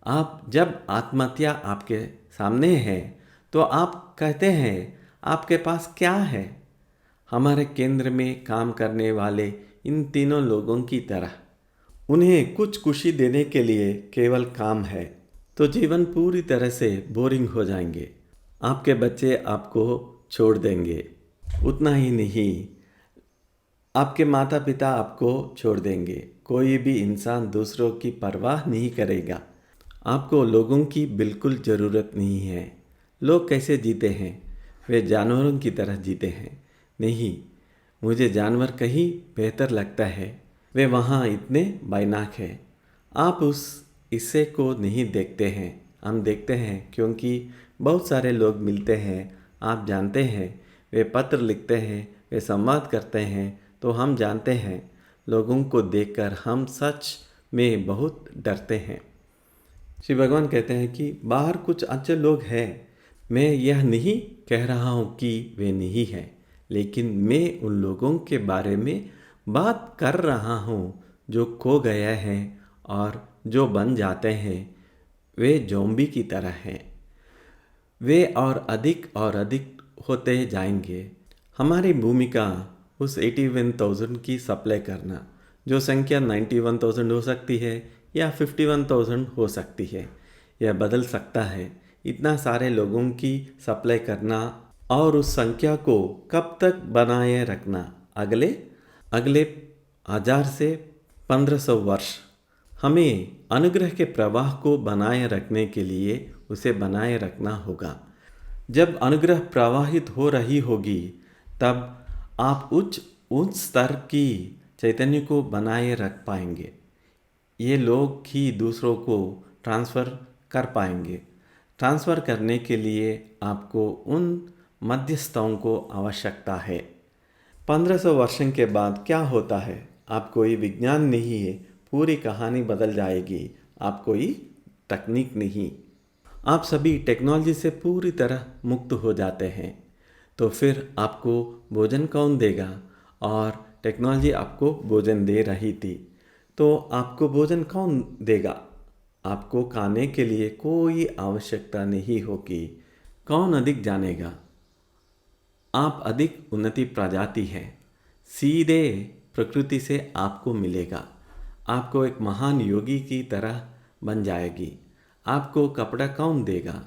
आप जब आत्महत्या आपके सामने है तो आप कहते हैं आपके पास क्या है। हमारे केंद्र में काम करने वाले इन तीनों लोगों की तरह उन्हें कुछ खुशी देने के लिए केवल काम है, तो जीवन पूरी तरह से बोरिंग हो जाएंगे। आपके बच्चे आपको छोड़ देंगे। उतना ही नहीं, आपके माता पिता आपको छोड़ देंगे। कोई भी इंसान दूसरों की परवाह नहीं करेगा। आपको लोगों की बिल्कुल ज़रूरत नहीं है। लोग कैसे जीते हैं? वे जानवरों की तरह जीते हैं। नहीं, मुझे जानवर कहीं बेहतर लगता है, वे वहाँ इतने बाइनाक हैं। आप उस हिस्से को नहीं देखते हैं, हम देखते हैं क्योंकि बहुत सारे लोग मिलते हैं। आप जानते हैं, वे पत्र लिखते हैं, वे संवाद करते हैं, तो हम जानते हैं। लोगों को देखकर हम सच में बहुत डरते हैं। श्री भगवान कहते हैं कि बाहर कुछ अच्छे लोग हैं। मैं यह नहीं कह रहा हूँ कि वे नहीं हैं, लेकिन मैं उन लोगों के बारे में बात कर रहा हूँ जो खो गए हैं और जो बन जाते हैं। वे ज़ॉम्बी की तरह हैं। वे और अधिक होते जाएंगे। हमारी भूमिका उस 81,000 की सप्लाई करना, जो संख्या 91,000 हो सकती है या 51,000 हो सकती है। यह बदल सकता है। इतना सारे लोगों की सप्लाई करना और उस संख्या को कब तक बनाए रखना? अगले 1000 से 1500 वर्ष। हमें अनुग्रह के प्रवाह को बनाए रखने के लिए उसे बनाए रखना होगा। जब अनुग्रह प्रवाहित हो रही होगी तब आप उच्च स्तर की चैतन्य को बनाए रख पाएंगे। ये लोग ही दूसरों को ट्रांसफ़र कर पाएंगे। ट्रांसफ़र करने के लिए आपको उन मध्यस्थों को आवश्यकता है। 1500 वर्षों के बाद क्या होता है? आप कोई विज्ञान नहीं है, पूरी कहानी बदल जाएगी। आप कोई तकनीक नहीं, आप सभी टेक्नोलॉजी से पूरी तरह मुक्त हो जाते हैं। तो फिर आपको भोजन कौन देगा? और टेक्नोलॉजी आपको भोजन दे रही थी, तो आपको भोजन कौन देगा? आपको खाने के लिए कोई आवश्यकता नहीं होगी। कौन अधिक जानेगा? आप अधिक उन्नति प्रजाति हैं, सीधे प्रकृति से आपको मिलेगा। आपको एक महान योगी की तरह बन जाएगी। आपको कपड़ा कौन देगा?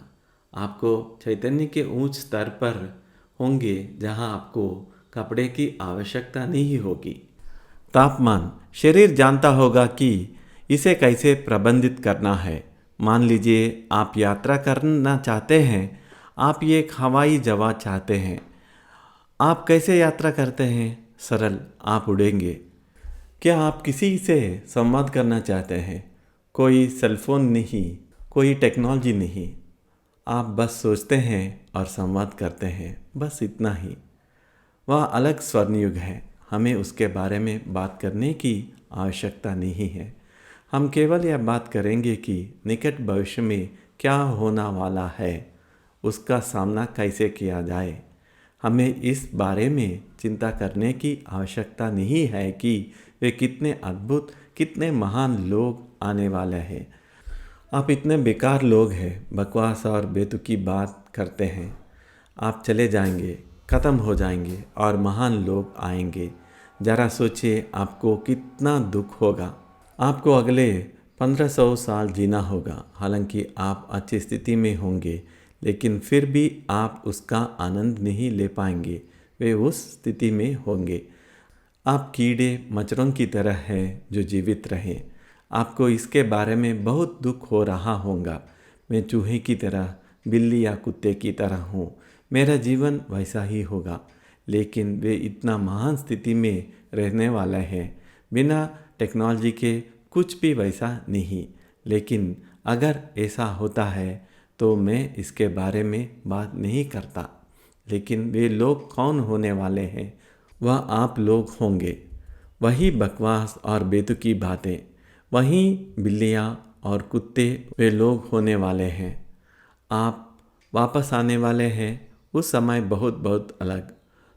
आपको चैतन्य के उच्च स्तर पर होंगे जहां आपको कपड़े की आवश्यकता नहीं होगी। तापमान, शरीर जानता होगा कि इसे कैसे प्रबंधित करना है। मान लीजिए आप यात्रा करना चाहते हैं, आप ये एक हवाई जहाज चाहते हैं। आप कैसे यात्रा करते हैं? सरल, आप उड़ेंगे। क्या आप किसी से संवाद करना चाहते हैं? कोई सेलफोन नहीं, कोई टेक्नोलॉजी नहीं। आप बस सोचते हैं और संवाद करते हैं, बस इतना ही। वह अलग स्वर्णयुग है, हमें उसके बारे में बात करने की आवश्यकता नहीं है। हम केवल यह बात करेंगे कि निकट भविष्य में क्या होने वाला है, उसका सामना कैसे किया जाए। हमें इस बारे में चिंता करने की आवश्यकता नहीं है कि वे कितने अद्भुत, कितने महान लोग आने वाले हैं। आप इतने बेकार लोग हैं, बकवास और बेतुकी बात करते हैं। आप चले जाएंगे, ख़त्म हो जाएंगे और महान लोग आएंगे। ज़रा सोचिए आपको कितना दुख होगा। आपको अगले 1500 साल जीना होगा। हालांकि आप अच्छी स्थिति में होंगे, लेकिन फिर भी आप उसका आनंद नहीं ले पाएंगे। वे उस स्थिति में होंगे। आप कीड़े मच्छरों की तरह हैं जो जीवित रहें। आपको इसके बारे में बहुत दुख हो रहा होगा। मैं चूहे की तरह, बिल्ली या कुत्ते की तरह हूँ, मेरा जीवन वैसा ही होगा। लेकिन वे इतना महान स्थिति में रहने वाले हैं, बिना टेक्नोलॉजी के कुछ भी वैसा नहीं। लेकिन अगर ऐसा होता है तो मैं इसके बारे में बात नहीं करता। लेकिन वे लोग कौन होने वाले हैं? वह आप लोग होंगे। वही बकवास और बेतुकी बातें, वही बिल्लियाँ और कुत्ते वे लोग होने वाले हैं। आप वापस आने वाले हैं, उस समय बहुत बहुत अलग।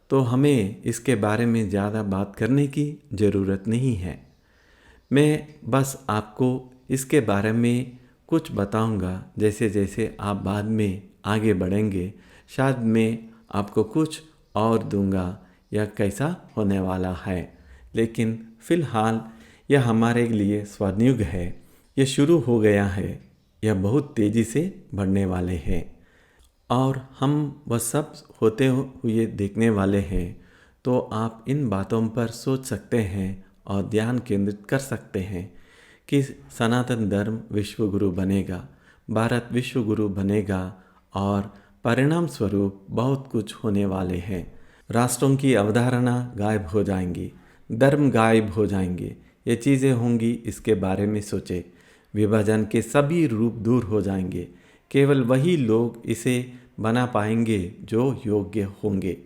तो हमें इसके बारे में ज़्यादा बात करने की ज़रूरत नहीं है। मैं बस आपको इसके बारे में कुछ बताऊंगा। जैसे जैसे आप बाद में आगे बढ़ेंगे, शायद मैं आपको कुछ और दूंगा यह कैसा होने वाला है। लेकिन फ़िलहाल यह हमारे लिए स्वर्णयुग है। यह शुरू हो गया है, यह बहुत तेज़ी से बढ़ने वाले हैं और हम वह सब होते हुए देखने वाले हैं। तो आप इन बातों पर सोच सकते हैं और ध्यान केंद्रित कर सकते हैं कि सनातन धर्म विश्व गुरु बनेगा, भारत विश्व गुरु बनेगा और परिणाम स्वरूप बहुत कुछ होने वाले हैं। राष्ट्रों की अवधारणा गायब हो जाएंगी, धर्म गायब हो जाएंगे, ये चीज़ें होंगी। इसके बारे में सोचे। विभाजन के सभी रूप दूर हो जाएंगे। केवल वही लोग इसे बना पाएंगे जो योग्य होंगे।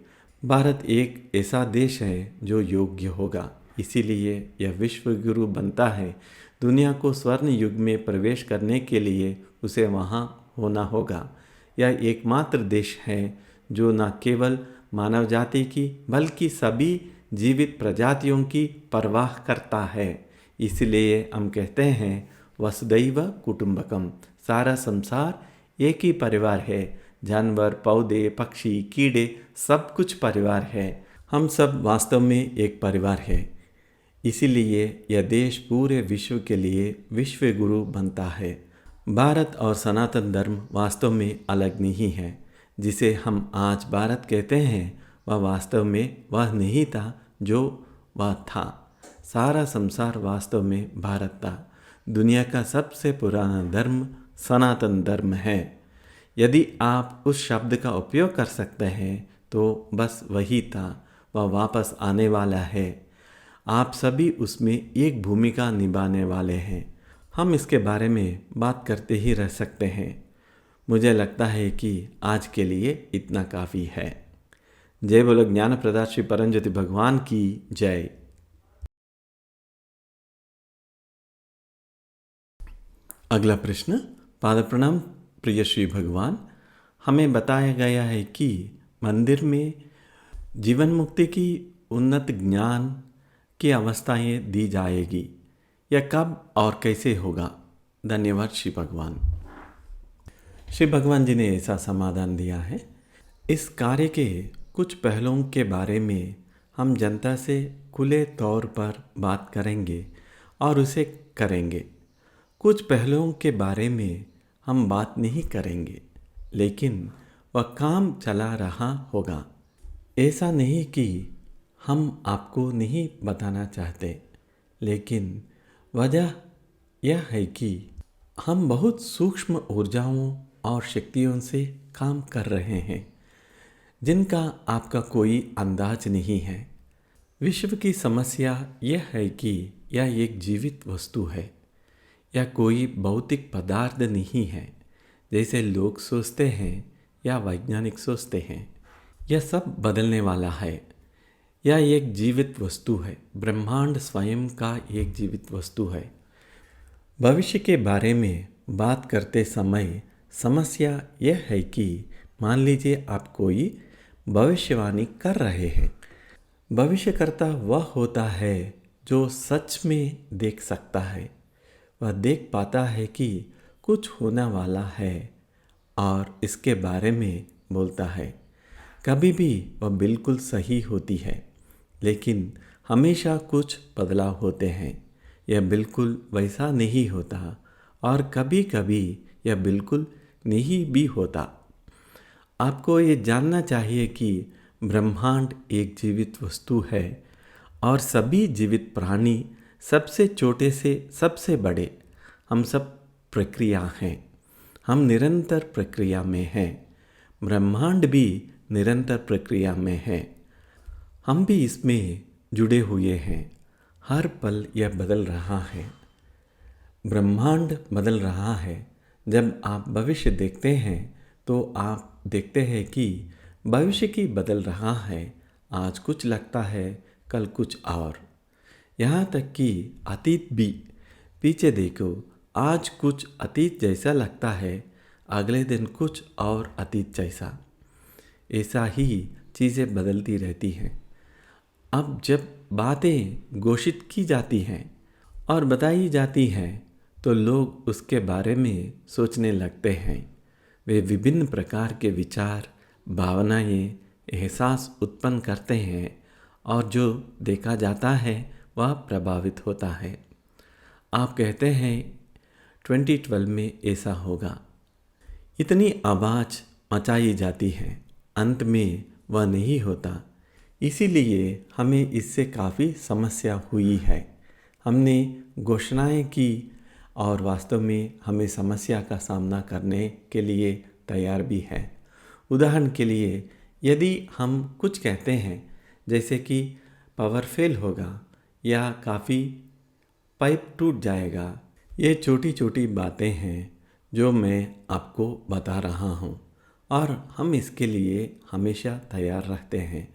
भारत एक ऐसा देश है जो योग्य होगा, इसीलिए यह विश्व गुरु बनता है। दुनिया को स्वर्ण युग में प्रवेश करने के लिए उसे वहाँ होना होगा। यह एकमात्र देश है जो न केवल मानव जाति की बल्कि सभी जीवित प्रजातियों की परवाह करता है। इसलिए हम कहते हैं वसुदैव कुटुंबकम, सारा संसार एक ही परिवार है। जानवर, पौधे, पक्षी, कीड़े, सब कुछ परिवार है। हम सब वास्तव में एक परिवार है। इसीलिए यह देश पूरे विश्व के लिए विश्व गुरु बनता है। भारत और सनातन धर्म वास्तव में अलग नहीं है। जिसे हम आज भारत कहते हैं वह वास्तव में वह नहीं था जो वह था। सारा संसार वास्तव में भारत था। दुनिया का सबसे पुराना धर्म सनातन धर्म है। यदि आप उस शब्द का उपयोग कर सकते हैं तो बस वही था, वह वापस आने वाला है। आप सभी उसमें एक भूमिका निभाने वाले हैं। हम इसके बारे में बात करते ही रह सकते हैं। मुझे लगता है कि आज के लिए इतना काफ़ी है। जय बोलो ज्ञान प्रदाता श्री परमज्योति भगवान की जय। अगला प्रश्न। पाद प्रणाम प्रिय श्री भगवान, हमें बताया गया है कि मंदिर में जीवन मुक्ति की उन्नत ज्ञान की अवस्थाएं दी जाएगी, यह कब और कैसे होगा? धन्यवाद श्री भगवान। श्री भगवान जी ने ऐसा समाधान दिया है। इस कार्य के कुछ पहलुओं के बारे में हम जनता से खुले तौर पर बात करेंगे और उसे करेंगे। कुछ पहलुओं के बारे में हम बात नहीं करेंगे, लेकिन वह काम चला रहा होगा। ऐसा नहीं कि हम आपको नहीं बताना चाहते, लेकिन वजह यह है कि हम बहुत सूक्ष्म ऊर्जाओं और शक्तियों से काम कर रहे हैं जिनका आपका कोई अंदाज नहीं है। विश्व की समस्या यह है कि यह एक जीवित वस्तु है, यह कोई भौतिक पदार्थ नहीं है जैसे लोग सोचते हैं या वैज्ञानिक सोचते हैं। यह सब बदलने वाला है। यह एक जीवित वस्तु है। ब्रह्मांड स्वयं का एक जीवित वस्तु है। भविष्य के बारे में बात करते समय समस्या यह है कि मान लीजिए आप कोई भविष्यवाणी कर रहे हैं। भविष्यकर्ता वह होता है जो सच में देख सकता है। वह देख पाता है कि कुछ होने वाला है और इसके बारे में बोलता है। कभी भी वह बिल्कुल सही होती है, लेकिन हमेशा कुछ बदलाव होते हैं। यह बिल्कुल वैसा नहीं होता और कभी कभी यह बिल्कुल नहीं भी होता। आपको ये जानना चाहिए कि ब्रह्मांड एक जीवित वस्तु है और सभी जीवित प्राणी, सबसे छोटे से सबसे बड़े, हम सब प्रक्रिया हैं। हम निरंतर प्रक्रिया में हैं। ब्रह्मांड भी निरंतर प्रक्रिया में है। हम भी इसमें जुड़े हुए हैं। हर पल यह बदल रहा है। ब्रह्मांड बदल रहा है। जब आप भविष्य देखते हैं तो आप देखते हैं कि भविष्य की बदल रहा है। आज कुछ लगता है, कल कुछ और। यहाँ तक कि अतीत भी। पीछे देखो, आज कुछ अतीत जैसा लगता है, अगले दिन कुछ और अतीत जैसा। ऐसा ही चीज़ें बदलती रहती हैं। अब जब बातें घोषित की जाती हैं और बताई जाती हैं तो लोग उसके बारे में सोचने लगते हैं। वे विभिन्न प्रकार के विचार, भावनाएं, एहसास उत्पन्न करते हैं और जो देखा जाता है वह प्रभावित होता है। आप कहते हैं 2012 में ऐसा होगा। इतनी आवाज़ मचाई जाती है, अंत में वह नहीं होता। इसीलिए हमें इससे काफ़ी समस्या हुई है। हमने घोषणाएं की और वास्तव में हमें समस्या का सामना करने के लिए तैयार भी है। उदाहरण के लिए, यदि हम कुछ कहते हैं जैसे कि पावर फेल होगा या काफ़ी पाइप टूट जाएगा, ये छोटी छोटी बातें हैं जो मैं आपको बता रहा हूँ और हम इसके लिए हमेशा तैयार रहते हैं।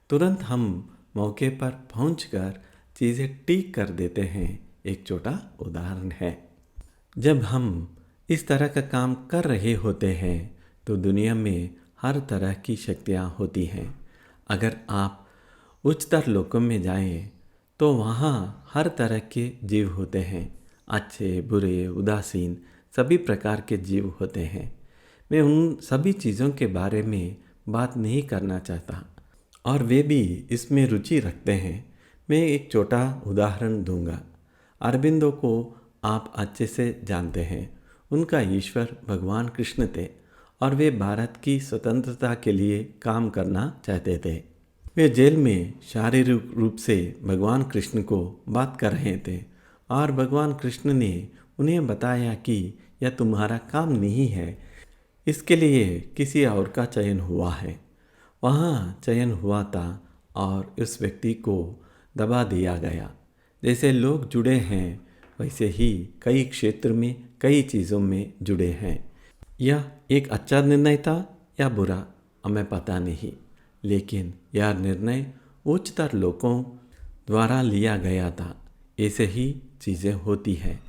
तुरंत हम मौके पर पहुंचकर चीज़ें ठीक कर देते हैं। एक छोटा उदाहरण है। जब हम इस तरह का काम कर रहे होते हैं तो दुनिया में हर तरह की शक्तियाँ होती हैं। अगर आप उच्चतर लोकों में जाएं तो वहाँ हर तरह के जीव होते हैं। अच्छे, बुरे, उदासीन, सभी प्रकार के जीव होते हैं। मैं उन सभी चीज़ों के बारे में बात नहीं करना चाहता और वे भी इसमें रुचि रखते हैं। मैं एक छोटा उदाहरण दूंगा। अरबिंदो को आप अच्छे से जानते हैं। उनका ईश्वर भगवान कृष्ण थे और वे भारत की स्वतंत्रता के लिए काम करना चाहते थे। वे जेल में शारीरिक रूप से भगवान कृष्ण को बात कर रहे थे और भगवान कृष्ण ने उन्हें बताया कि यह तुम्हारा काम नहीं है, इसके लिए किसी और का चयन हुआ है। वहाँ चयन हुआ था और उस व्यक्ति को दबा दिया गया। जैसे लोग जुड़े हैं वैसे ही कई क्षेत्र में कई चीज़ों में जुड़े हैं। यह एक अच्छा निर्णय था या बुरा, हमें पता नहीं, लेकिन यह निर्णय उच्चतर लोगों द्वारा लिया गया था। ऐसे ही चीज़ें होती हैं,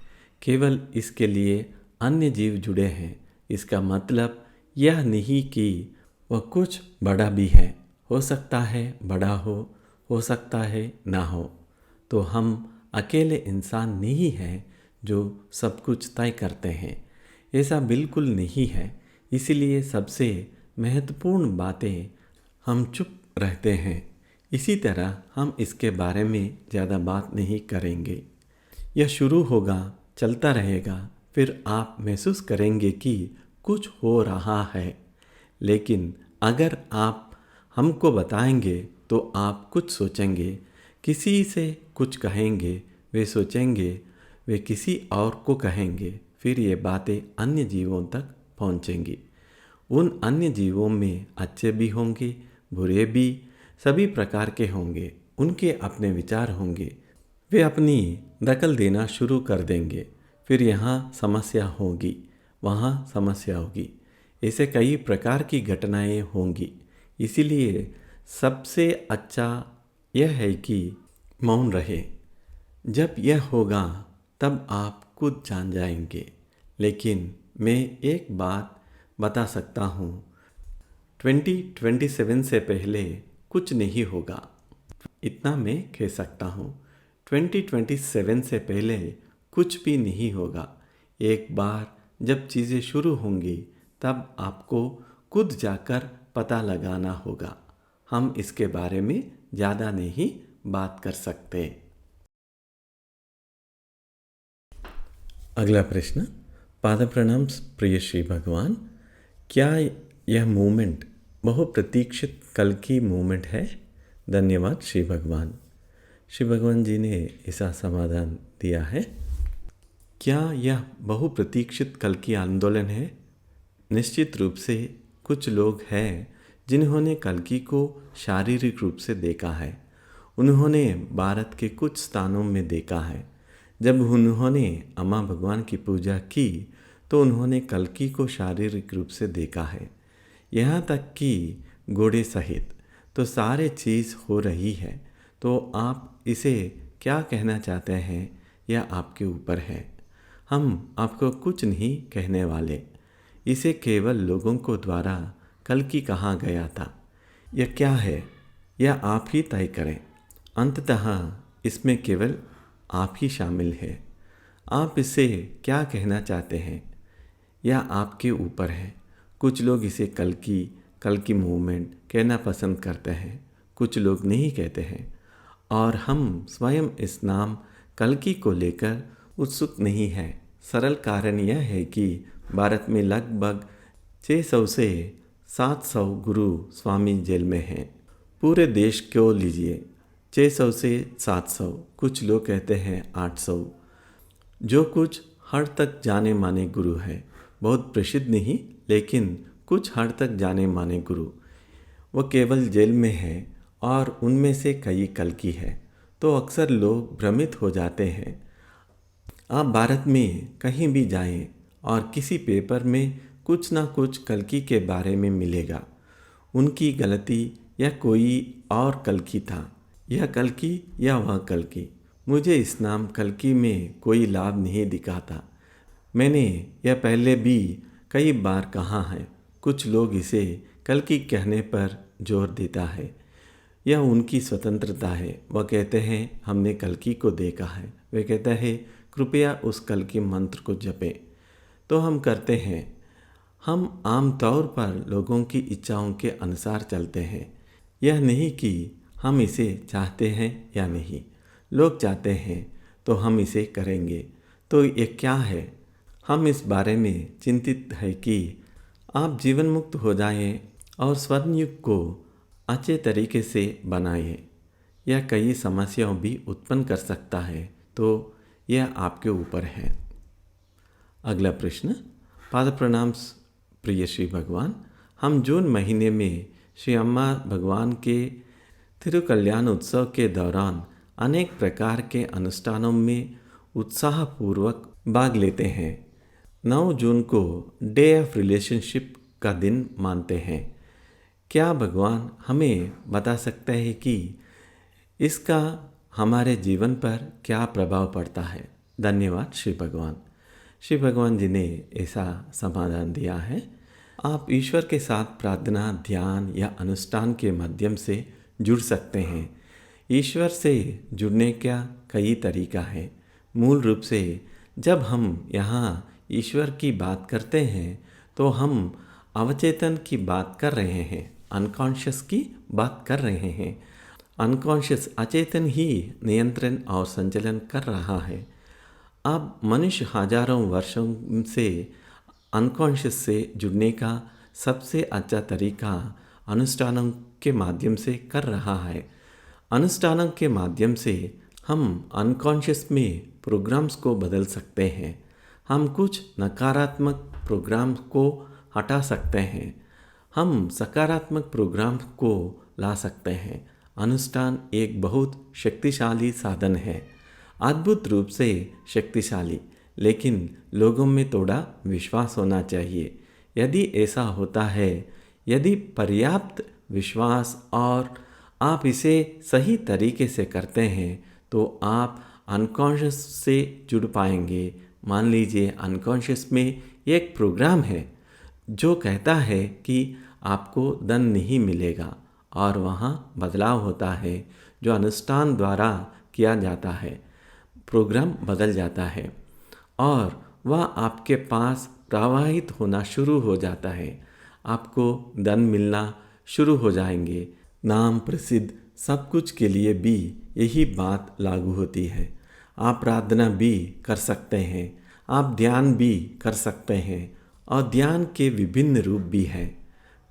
केवल इसके लिए अन्य जीव जुड़े हैं। इसका मतलब यह नहीं कि वह कुछ बड़ा भी है। हो सकता है बड़ा हो सकता है ना हो। तो हम अकेले इंसान नहीं हैं जो सब कुछ तय करते हैं। ऐसा बिल्कुल नहीं है। इसीलिए सबसे महत्वपूर्ण बातें हम चुप रहते हैं। इसी तरह हम इसके बारे में ज़्यादा बात नहीं करेंगे। यह शुरू होगा, चलता रहेगा, फिर आप महसूस करेंगे कि कुछ हो रहा है। लेकिन अगर आप हमको बताएंगे तो आप कुछ सोचेंगे, किसी से कुछ कहेंगे, वे सोचेंगे, वे किसी और को कहेंगे, फिर ये बातें अन्य जीवों तक पहुंचेंगी। उन अन्य जीवों में अच्छे भी होंगे, बुरे भी, सभी प्रकार के होंगे। उनके अपने विचार होंगे। वे अपनी दखल देना शुरू कर देंगे। फिर यहाँ समस्या होगी, वहाँ समस्या होगी। ऐसे कई प्रकार की घटनाएं होंगी। इसीलिए सबसे अच्छा यह है कि मौन रहे। जब यह होगा तब आप खुद जान जाएंगे। लेकिन मैं एक बात बता सकता हूँ, 2027 से पहले कुछ नहीं होगा। इतना मैं कह सकता हूँ, 2027 से पहले कुछ भी नहीं होगा। एक बार जब चीज़ें शुरू होंगी तब आपको खुद जाकर पता लगाना होगा। हम इसके बारे में ज़्यादा नहीं बात कर सकते। अगला प्रश्न। पाद प्रणाम प्रिय श्री भगवान, क्या यह मूवमेंट बहुप्रतीक्षित कल की मूवमेंट है? धन्यवाद श्री भगवान। श्री भगवान जी ने ऐसा समाधान दिया है। क्या यह बहुप्रतीक्षित कल की आंदोलन है? निश्चित रूप से कुछ लोग हैं जिन्होंने कल्कि को शारीरिक रूप से देखा है। उन्होंने भारत के कुछ स्थानों में देखा है। जब उन्होंने अम्मा भगवान की पूजा की तो उन्होंने कल्कि को शारीरिक रूप से देखा है। यहाँ तक कि घोड़े सहित। तो सारे चीज़ हो रही है। तो आप इसे क्या कहना चाहते हैं यह आपके ऊपर है। हम आपको कुछ नहीं कहने वाले। इसे केवल लोगों को द्वारा कल्कि कहा गया था। यह क्या है यह आप ही तय करें। अंततः इसमें केवल आप ही शामिल है। आप इसे क्या कहना चाहते हैं यह आपके ऊपर है। कुछ लोग इसे कल्कि मूवमेंट कहना पसंद करते हैं, कुछ लोग नहीं कहते हैं। और हम स्वयं इस नाम कल्कि को लेकर उत्सुक नहीं हैं। सरल कारण यह है कि भारत में लगभग 600 से 700 गुरु स्वामी जेल में हैं। पूरे देश को लीजिए, 600 से 700, कुछ लोग कहते हैं 800। जो कुछ हद तक जाने माने गुरु है, बहुत प्रसिद्ध नहीं लेकिन कुछ हद तक जाने माने गुरु, वो केवल जेल में है और उनमें से कई कल्कि है। तो अक्सर लोग भ्रमित हो जाते हैं। आप भारत में कहीं भी जाएं और किसी पेपर में कुछ ना कुछ कल्कि के बारे में मिलेगा। उनकी गलती या कोई और कल्कि था, यह कल्कि या वह कल्कि। मुझे इस नाम कल्कि में कोई लाभ नहीं दिखा था। मैंने यह पहले भी कई बार कहा है। कुछ लोग इसे कल्कि कहने पर जोर देता है। यह उनकी स्वतंत्रता है। वह कहते हैं हमने कल्कि को देखा है। वे कहते हैं कृपया उस कल्कि मंत्र को जपें। तो हम करते हैं। हम आमतौर पर लोगों की इच्छाओं के अनुसार चलते हैं। यह नहीं कि हम इसे चाहते हैं या नहीं। लोग चाहते हैं तो हम इसे करेंगे। तो ये क्या है? हम इस बारे में चिंतित है कि आप जीवन मुक्त हो जाएं और स्वर्ण युग को अच्छे तरीके से बनाएं। यह कई समस्याओं भी उत्पन्न कर सकता है। तो यह आपके ऊपर है। अगला प्रश्न। पाद प्रणाम प्रिय श्री भगवान, हम जून महीने में श्री अम्मा भगवान के तिरुकल्याण उत्सव के दौरान अनेक प्रकार के अनुष्ठानों में उत्साहपूर्वक भाग लेते हैं। 9 जून को डे ऑफ रिलेशनशिप का दिन मानते हैं। क्या भगवान हमें बता सकते हैं कि इसका हमारे जीवन पर क्या प्रभाव पड़ता है? धन्यवाद श्री भगवान। श्री भगवान जी ने ऐसा समाधान दिया है। आप ईश्वर के साथ प्रार्थना, ध्यान या अनुष्ठान के माध्यम से जुड़ सकते हैं। ईश्वर से जुड़ने का कई तरीका है। मूल रूप से जब हम यहाँ ईश्वर की बात करते हैं तो हम अवचेतन की बात कर रहे हैं, अनकॉन्शियस की बात कर रहे हैं। अनकॉन्शियस, अचेतन ही नियंत्रण और संचालन कर रहा है। अब मनुष्य हजारों वर्षों से अनकॉन्शियस से जुड़ने का सबसे अच्छा तरीका अनुष्ठानों के माध्यम से कर रहा है। अनुष्ठानों के माध्यम से हम अनकॉन्शियस में प्रोग्राम्स को बदल सकते हैं। हम कुछ नकारात्मक प्रोग्राम्स को हटा सकते हैं, हम सकारात्मक प्रोग्राम्स को ला सकते हैं। अनुष्ठान एक बहुत शक्तिशाली साधन है, अद्भुत रूप से शक्तिशाली, लेकिन लोगों में थोड़ा विश्वास होना चाहिए। यदि ऐसा होता है, यदि पर्याप्त विश्वास और आप इसे सही तरीके से करते हैं तो आप अनकॉन्शियस से जुड़ पाएंगे। मान लीजिए अनकॉन्शियस में एक प्रोग्राम है जो कहता है कि आपको धन नहीं मिलेगा और वहाँ बदलाव होता है जो अनुष्ठान द्वारा किया जाता है। प्रोग्राम बदल जाता है और वह आपके पास प्रवाहित होना शुरू हो जाता है। आपको धन मिलना शुरू हो जाएंगे। नाम, प्रसिद्ध, सब कुछ के लिए भी यही बात लागू होती है। आप प्रार्थना भी कर सकते हैं, आप ध्यान भी कर सकते हैं और ध्यान के विभिन्न रूप भी हैं।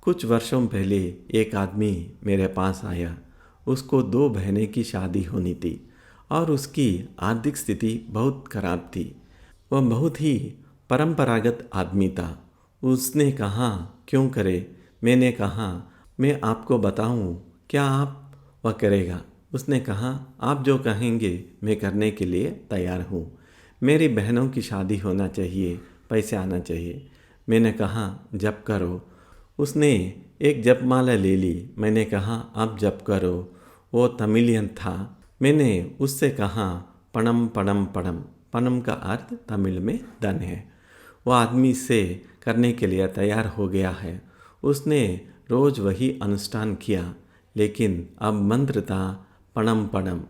कुछ वर्षों पहले एक आदमी मेरे पास आया। उसको 2 बहनें की शादी होनी थी और उसकी आर्थिक स्थिति बहुत खराब थी। वह बहुत ही परंपरागत आदमी था। उसने कहा, क्यों करे? मैंने कहा, मैं आपको बताऊं, क्या आप? वह करेगा। उसने कहा, आप जो कहेंगे मैं करने के लिए तैयार हूँ। मेरी बहनों की शादी होना चाहिए, पैसे आना चाहिए। मैंने कहा, जप करो। उसने एक जपमाला ले ली। मैंने कहा, आप जप करो। वो तमिलियन था। मैंने उससे कहा, पणम पणम पणम। पणम का अर्थ तमिल में धन है। वह आदमी से करने के लिए तैयार हो गया है। उसने रोज़ वही अनुष्ठान किया, लेकिन अब मंत्र था पणम पणम।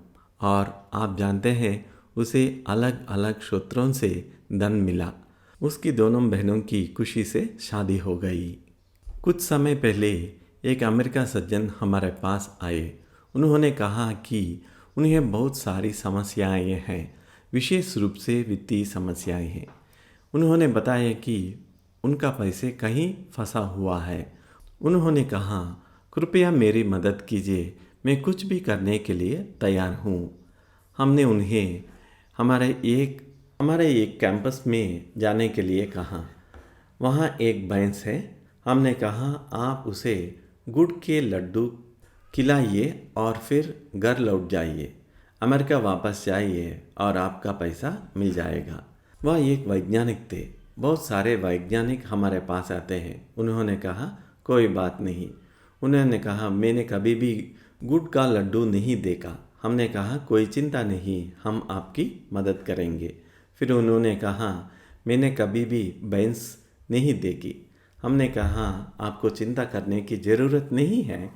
और आप जानते हैं, उसे अलग अलग सूत्रों से धन मिला। उसकी दोनों बहनों की खुशी से शादी हो गई। कुछ समय पहले एक अमेरिका सज्जन हमारे पास आए। उन्होंने कहा कि उन्हें बहुत सारी समस्याएं हैं, विशेष रूप से वित्तीय समस्याएं हैं। उन्होंने बताया कि उनका पैसे कहीं फंसा हुआ है। उन्होंने कहा, कृपया मेरी मदद कीजिए, मैं कुछ भी करने के लिए तैयार हूँ। हमने उन्हें हमारे एक कैंपस में जाने के लिए कहा। वहाँ एक भैंस है। हमने कहा, आप उसे गुड़ के लड्डू खिलाइए और फिर घर लौट जाइए, अमेरिका वापस जाइए और आपका पैसा मिल जाएगा। वह एक वैज्ञानिक थे। बहुत सारे वैज्ञानिक हमारे पास आते हैं। उन्होंने कहा, कोई बात नहीं। उन्होंने कहा, मैंने कभी भी गुड़ का लड्डू नहीं देखा। हमने कहा, कोई चिंता नहीं, हम आपकी मदद करेंगे। फिर उन्होंने कहा, मैंने कभी भी भैंस नहीं देखी। हमने कहा, आपको चिंता करने की ज़रूरत नहीं है।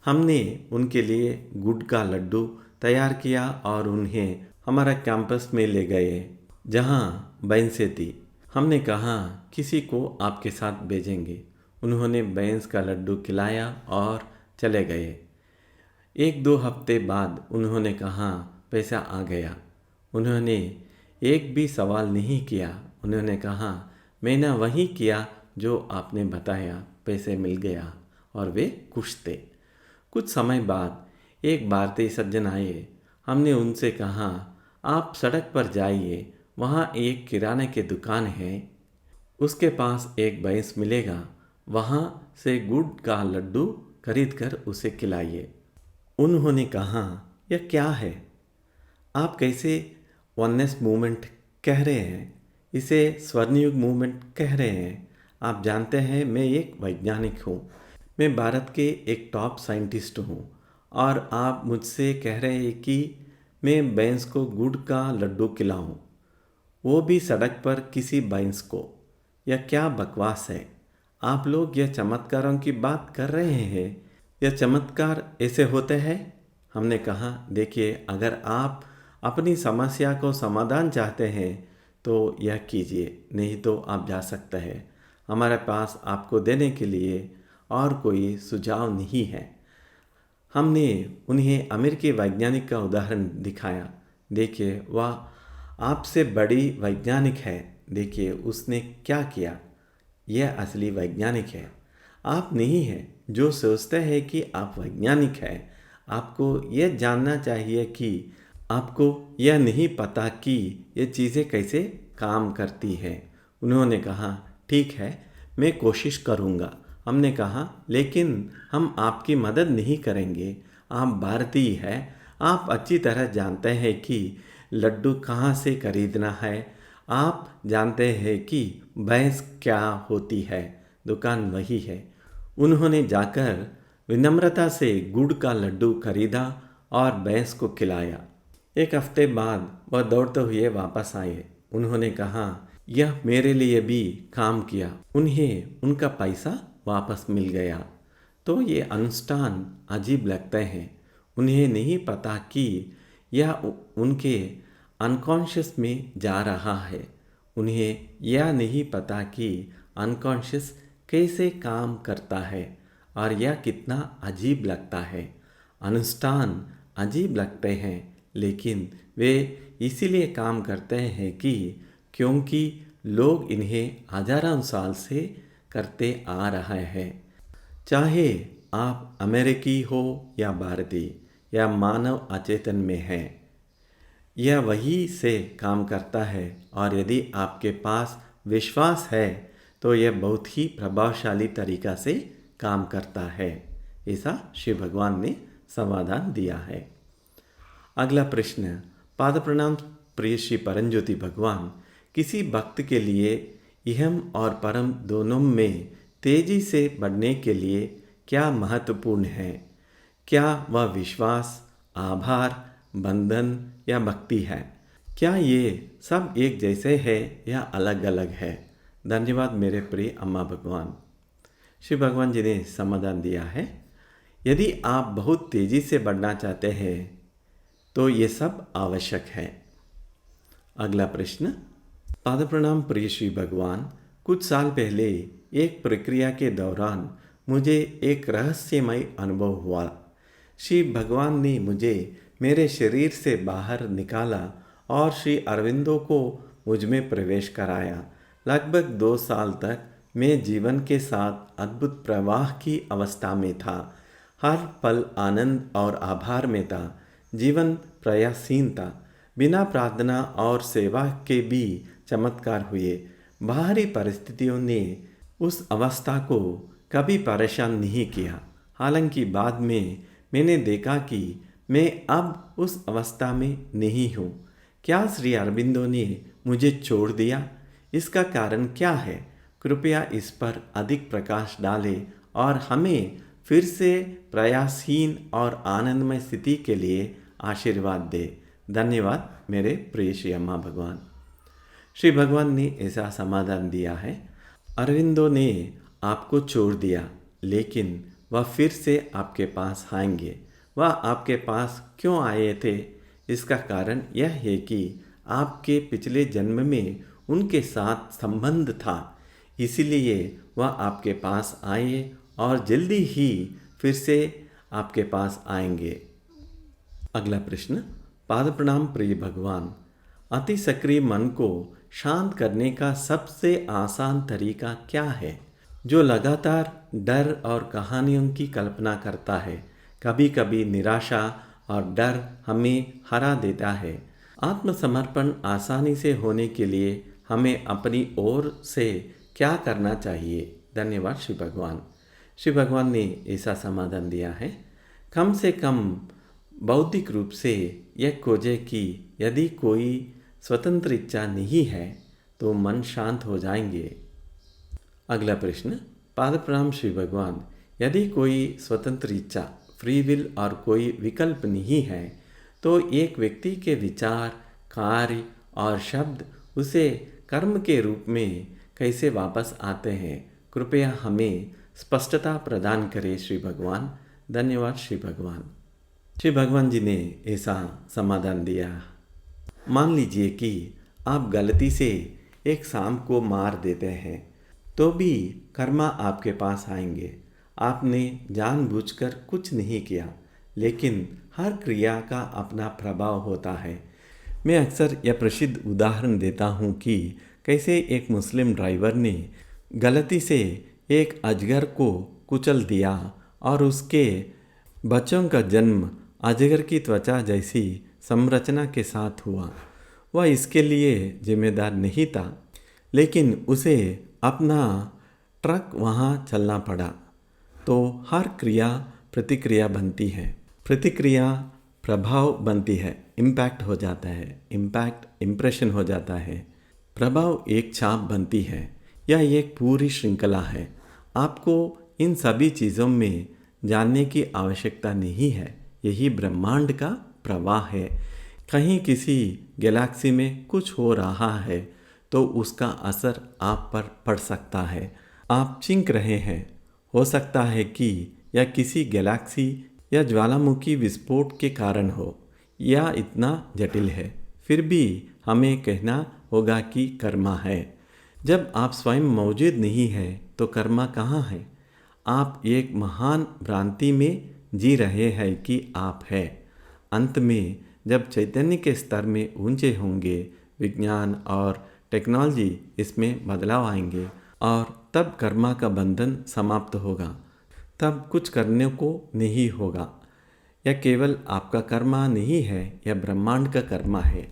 हमने उनके लिए गुड़ का लड्डू तैयार किया और उन्हें हमारा कैंपस में ले गए जहाँ भैंसें थी। हमने कहा, किसी को आपके साथ भेजेंगे। उन्होंने भैंस का लड्डू खिलाया और चले गए। 1-2 हफ्ते बाद उन्होंने कहा, पैसा आ गया। उन्होंने एक भी सवाल नहीं किया। उन्होंने कहा, मैंने वही किया जो आपने बताया, पैसे मिल गया और वे खुश थे। कुछ समय बाद एक भारतीय सज्जन आए। हमने उनसे कहा, आप सड़क पर जाइए, वहाँ एक किराने की दुकान है, उसके पास एक भैंस मिलेगा, वहाँ से गुड़ का लड्डू खरीद कर उसे खिलाइए। उन्होंने कहा, यह क्या है? आप कैसे वननेस मूवमेंट कह रहे हैं? इसे स्वर्णयुग मूवमेंट कह रहे हैं? आप जानते हैं, मैं एक वैज्ञानिक हूँ। मैं भारत के एक टॉप साइंटिस्ट हूँ और आप मुझसे कह रहे हैं कि मैं भैंस को गुड़ का लड्डू खिलाऊं, वो भी सड़क पर किसी भैंस को। यह क्या बकवास है। आप लोग यह चमत्कारों की बात कर रहे हैं। यह चमत्कार ऐसे होते हैं। हमने कहा, देखिए, अगर आप अपनी समस्या को समाधान चाहते हैं तो यह कीजिए, नहीं तो आप जा सकते हैं। हमारे पास आपको देने के लिए और कोई सुझाव नहीं है। हमने उन्हें अमेरिकी वैज्ञानिक का उदाहरण दिखाया। देखिए, वह आपसे बड़ी वैज्ञानिक है। देखिए उसने क्या किया। यह असली वैज्ञानिक है। आप नहीं हैं जो सोचते हैं कि आप वैज्ञानिक हैं। आपको यह जानना चाहिए कि आपको यह नहीं पता कि ये चीज़ें कैसे काम करती हैं। उन्होंने कहा, ठीक है, मैं कोशिश करूँगा। हमने कहा, लेकिन हम आपकी मदद नहीं करेंगे। आप भारतीय हैं। आप अच्छी तरह जानते हैं कि लड्डू कहाँ से खरीदना है। आप जानते हैं कि भैंस क्या होती है। दुकान वही है। उन्होंने जाकर विनम्रता से गुड़ का लड्डू खरीदा और भैंस को खिलाया। एक हफ्ते बाद वह दौड़ते हुए वापस आए। उन्होंने कहा, यह मेरे लिए भी काम किया। उन्हें उनका पैसा वापस मिल गया। तो ये अनुष्ठान अजीब लगते हैं। उन्हें नहीं पता कि यह उनके अनकॉन्शियस में जा रहा है। उन्हें यह नहीं पता कि अनकॉन्शियस कैसे काम करता है और यह कितना अजीब लगता है। अनुष्ठान अजीब लगते हैं, लेकिन वे इसीलिए काम करते हैं कि क्योंकि लोग इन्हें हजारों साल से करते आ रहे हैं। चाहे आप अमेरिकी हो या भारतीय या मानव अचेतन में हैं, यह वही से काम करता है। और यदि आपके पास विश्वास है तो यह बहुत ही प्रभावशाली तरीका से काम करता है। ऐसा शिव भगवान ने समाधान दिया है। अगला प्रश्न, पाद प्रणाम प्रिय श्री परमज्योति भगवान। किसी भक्त के लिए इहम और परम दोनों में तेजी से बढ़ने के लिए क्या महत्वपूर्ण है? क्या वह विश्वास, आभार, बंधन या भक्ति है? क्या ये सब एक जैसे है या अलग अलग है? धन्यवाद मेरे प्रिय अम्मा भगवान। श्री भगवान जी ने समाधान दिया है। यदि आप बहुत तेजी से बढ़ना चाहते हैं तो ये सब आवश्यक है। अगला प्रश्न, पाद प्रणाम प्रिय श्री भगवान। कुछ साल पहले एक प्रक्रिया के दौरान मुझे एक रहस्यमय अनुभव हुआ। श्री भगवान ने मुझे मेरे शरीर से बाहर निकाला और श्री अरविंदो को मुझ में प्रवेश कराया। लगभग 2 साल तक मैं जीवन के साथ अद्भुत प्रवाह की अवस्था में था। हर पल आनंद और आभार में था। जीवन प्रयासहीन था। बिना प्रार्थना और सेवा के भी चमत्कार हुए। बाहरी परिस्थितियों ने उस अवस्था को कभी परेशान नहीं किया। हालांकि बाद में मैंने देखा कि मैं अब उस अवस्था में नहीं हूँ। क्या श्री अरबिंदो ने मुझे छोड़ दिया? इसका कारण क्या है? कृपया इस पर अधिक प्रकाश डालें और हमें फिर से प्रयासहीन और आनंदमय स्थिति के लिए आशीर्वाद दे। धन्यवाद मेरे प्रिय श्री अम्मा भगवान। श्री भगवान ने ऐसा समाधान दिया है, अरविंदो ने आपको छोड़ दिया, लेकिन वह फिर से आपके पास आएंगे। वह आपके पास क्यों आए थे? इसका कारण यह है कि आपके पिछले जन्म में उनके साथ संबंध था, इसीलिए वह आपके पास आए और जल्दी ही फिर से आपके पास आएंगे। अगला प्रश्न, पाद प्रणाम प्रिय भगवान। अति सक्रिय मन को शांत करने का सबसे आसान तरीका क्या है? जो लगातार डर और कहानियों की कल्पना करता है। कभी कभी निराशा और डर हमें हरा देता है। आत्मसमर्पण आसानी से होने के लिए हमें अपनी ओर से क्या करना चाहिए? धन्यवाद श्री भगवान। श्री भगवान ने ऐसा समाधान दिया है, कम से कम बौद्धिक रूप से यह खोजें कि यदि कोई स्वतंत्र इच्छा नहीं है तो मन शांत हो जाएंगे। अगला प्रश्न, पाद प्रणाम श्री भगवान। यदि कोई स्वतंत्र इच्छा, फ्री विल और कोई विकल्प नहीं है, तो एक व्यक्ति के विचार, कार्य और शब्द उसे कर्म के रूप में कैसे वापस आते हैं, कृपया हमें स्पष्टता प्रदान करें श्री भगवान। धन्यवाद श्री भगवान। श्री भगवान जी ने ऐसा समाधान दिया। मान लीजिए कि आप गलती से एक सांप को मार देते हैं, तो भी कर्मा आपके पास आएंगे। आपने जानबूझकर कुछ नहीं किया, लेकिन हर क्रिया का अपना प्रभाव होता है। मैं अक्सर यह प्रसिद्ध उदाहरण देता हूँ कि कैसे एक मुस्लिम ड्राइवर ने गलती से एक अजगर को कुचल दिया और उसके बच्चों का जन्म अजगर की त्वचा जैसी संरचना के साथ हुआ। वह इसके लिए जिम्मेदार नहीं था, लेकिन उसे अपना ट्रक वहाँ चलना पड़ा। तो हर क्रिया प्रतिक्रिया बनती है, प्रतिक्रिया प्रभाव बनती है, इम्पैक्ट हो जाता है, इम्पैक्ट इम्प्रेशन हो जाता है, प्रभाव एक छाप बनती है। यह एक पूरी श्रृंखला है। आपको इन सभी चीज़ों में जानने की आवश्यकता नहीं है। यही ब्रह्मांड का प्रवाह है। कहीं किसी गैलेक्सी में कुछ हो रहा है तो उसका असर आप पर पड़ सकता है। आप चिंक रहे हैं, हो सकता है कि यह किसी गैलेक्सी या ज्वालामुखी विस्फोट के कारण हो। यह इतना जटिल है, फिर भी हमें कहना होगा कि कर्मा है। जब आप स्वयं मौजूद नहीं हैं तो कर्मा कहाँ है? आप एक महान भ्रांति में जी रहे हैं कि आप हैं। अंत में जब चैतन्य के स्तर में ऊंचे होंगे, विज्ञान और टेक्नोलॉजी इसमें बदलाव आएंगे और तब कर्मा का बंधन समाप्त होगा। तब कुछ करने को नहीं होगा। यह केवल आपका कर्मा नहीं है, यह ब्रह्मांड का कर्मा है।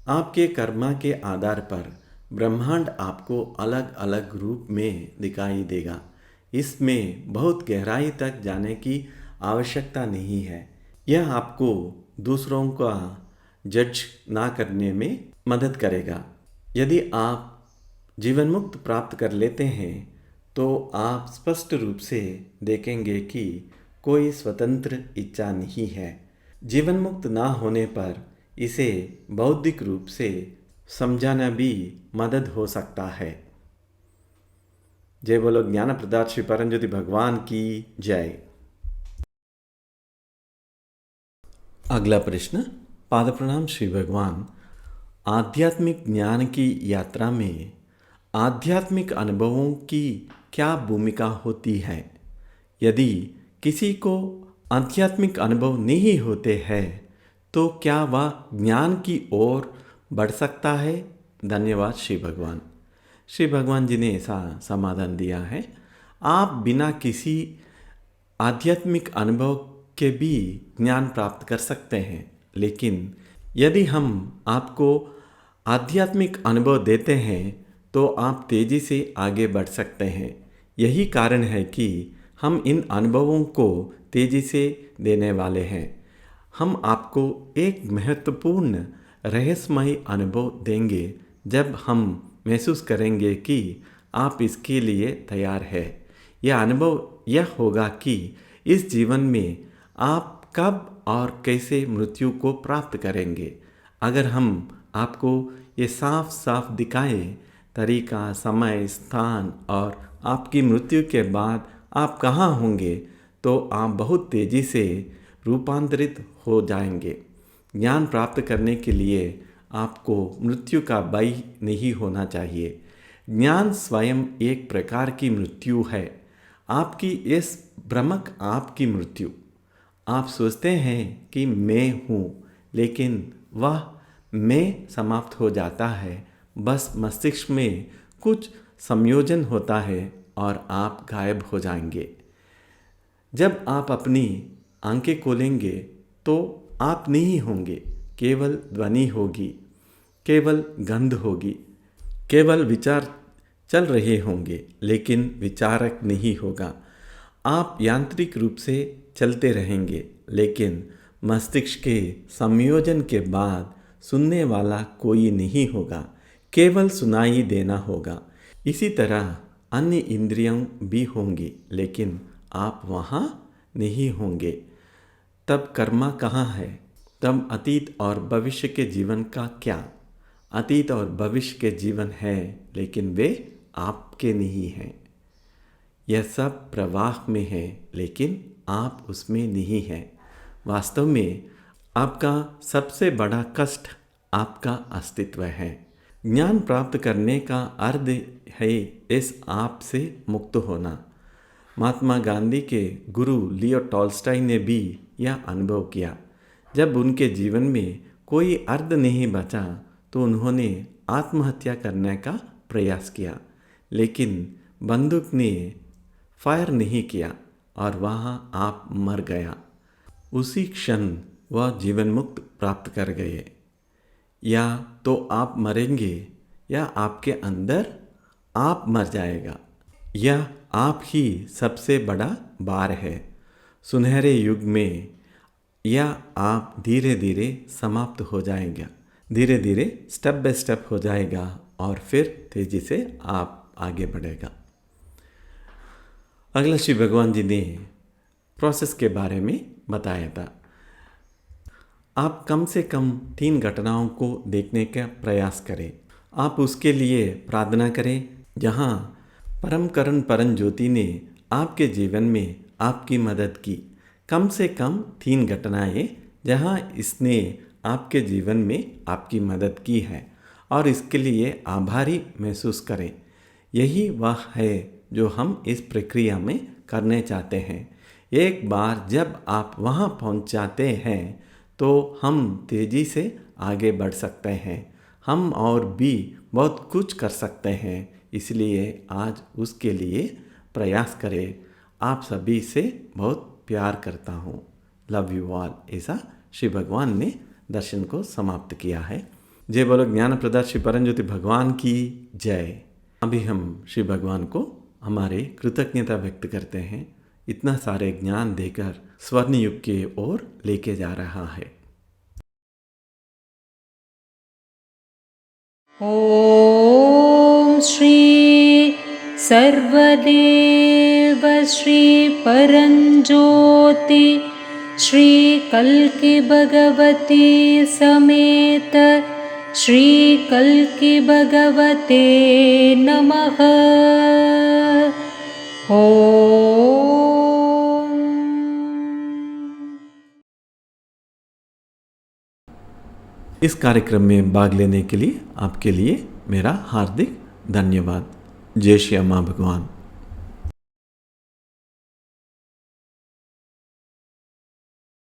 आपके कर्मा के आधार पर ब्रह्मांड आपको अलग अलग रूप में दिखाई देगा। इसमें बहुत गहराई तक जाने की आवश्यकता नहीं है। यह आपको दूसरों का जज ना करने में मदद करेगा। यदि आप जीवन मुक्त प्राप्त कर लेते हैं तो आप स्पष्ट रूप से देखेंगे कि कोई स्वतंत्र इच्छा नहीं है। जीवन मुक्त ना होने पर इसे बौद्धिक रूप से समझाना भी मदद हो सकता है। जय बोलो ज्ञान प्रदाता श्री परमज्योति भगवान की जय। अगला प्रश्न। पाद प्रणाम श्री भगवान। आध्यात्मिक ज्ञान की यात्रा में आध्यात्मिक अनुभवों की क्या भूमिका होती है? यदि किसी को आध्यात्मिक अनुभव नहीं होते हैं तो क्या वह ज्ञान की ओर बढ़ सकता है? धन्यवाद श्री भगवान। श्री भगवान जी ने ऐसा समाधान दिया है। आप बिना किसी आध्यात्मिक अनुभव के भी ज्ञान प्राप्त कर सकते हैं, लेकिन यदि हम आपको आध्यात्मिक अनुभव देते हैं तो आप तेजी से आगे बढ़ सकते हैं। यही कारण है कि हम इन अनुभवों को तेजी से देने वाले हैं। हम आपको एक महत्वपूर्ण रहस्यमय अनुभव देंगे जब हम महसूस करेंगे कि आप इसके लिए तैयार हैं। यह अनुभव यह होगा कि इस जीवन में आप कब और कैसे मृत्यु को प्राप्त करेंगे। अगर हम आपको ये साफ साफ दिखाएं, तरीका, समय, स्थान और आपकी मृत्यु के बाद आप कहाँ होंगे, तो आप बहुत तेज़ी से रूपांतरित हो जाएंगे। ज्ञान प्राप्त करने के लिए आपको मृत्यु का भय नहीं होना चाहिए। ज्ञान स्वयं एक प्रकार की मृत्यु है। आपकी इस भ्रमक आपकी मृत्यु। आप सोचते हैं कि मैं हूँ, लेकिन वह मैं समाप्त हो जाता है। बस मस्तिष्क में कुछ संयोजन होता है और आप गायब हो जाएंगे। जब आप अपनी आंखें खोलेंगे तो आप नहीं होंगे, केवल ध्वनि होगी, केवल गंध होगी, केवल विचार चल रहे होंगे, लेकिन विचारक नहीं होगा। आप यांत्रिक रूप से चलते रहेंगे, लेकिन मस्तिष्क के संयोजन के बाद सुनने वाला कोई नहीं होगा, केवल सुनाई देना होगा। इसी तरह अन्य इंद्रियां भी होंगी, लेकिन आप वहाँ नहीं होंगे। तब कर्मा कहाँ है? तब अतीत और भविष्य के जीवन का क्या? अतीत और भविष्य के जीवन है, लेकिन वे आपके नहीं हैं। यह सब प्रवाह में है, लेकिन आप उसमें नहीं हैं। वास्तव में आपका सबसे बड़ा कष्ट आपका अस्तित्व है। ज्ञान प्राप्त करने का अर्थ है इस आप से मुक्त होना। महात्मा गांधी के गुरु लियो टॉल्स्टॉय ने भी यह अनुभव किया। जब उनके जीवन में कोई अर्थ नहीं बचा तो उन्होंने आत्महत्या करने का प्रयास किया, लेकिन बंदूक ने फायर नहीं किया और वहाँ आप मर गया। उसी क्षण वह जीवन मुक्त प्राप्त कर गए। या तो आप मरेंगे या आपके अंदर आप मर जाएगा। यह आप ही सबसे बड़ा बार है। सुनहरे युग में यह आप धीरे धीरे समाप्त हो जाएगा, धीरे धीरे स्टेप बाय स्टेप हो जाएगा और फिर तेजी से आप आगे बढ़ेगा। अगला श्री भगवान जी ने प्रोसेस के बारे में बताया था। आप कम से कम 3 घटनाओं को देखने का प्रयास करें। आप उसके लिए प्रार्थना करें जहाँ परम करण परम ज्योति ने आपके जीवन में आपकी मदद की। कम से कम 3 घटनाएं जहाँ इसने आपके जीवन में आपकी मदद की है और इसके लिए आभारी महसूस करें। यही वह है जो हम इस प्रक्रिया में करने चाहते हैं। एक बार जब आप वहाँ पहुँच जाते हैं तो हम तेज़ी से आगे बढ़ सकते हैं। हम और भी बहुत कुछ कर सकते हैं, इसलिए आज उसके लिए प्रयास करें। आप सभी से बहुत प्यार करता हूँ। Love you all. ऐसा श्री भगवान ने दर्शन को समाप्त किया है। जय बोलो ज्ञान प्रदाता श्री परमज्योति भगवान की जय। अभी हम श्री भगवान को हमारे कृतज्ञता व्यक्त करते हैं। इतना सारे ज्ञान देकर स्वर्ण युग के ओर लेके जा रहा है। ओम श्री सर्वदेव श्री परंज्योति श्री कल्कि भगवती समेत श्री कल्कि भगवते नमः। ओम। इस कार्यक्रम में भाग लेने के लिए आपके लिए मेरा हार्दिक धन्यवाद। जय श्री अम्मा भगवान।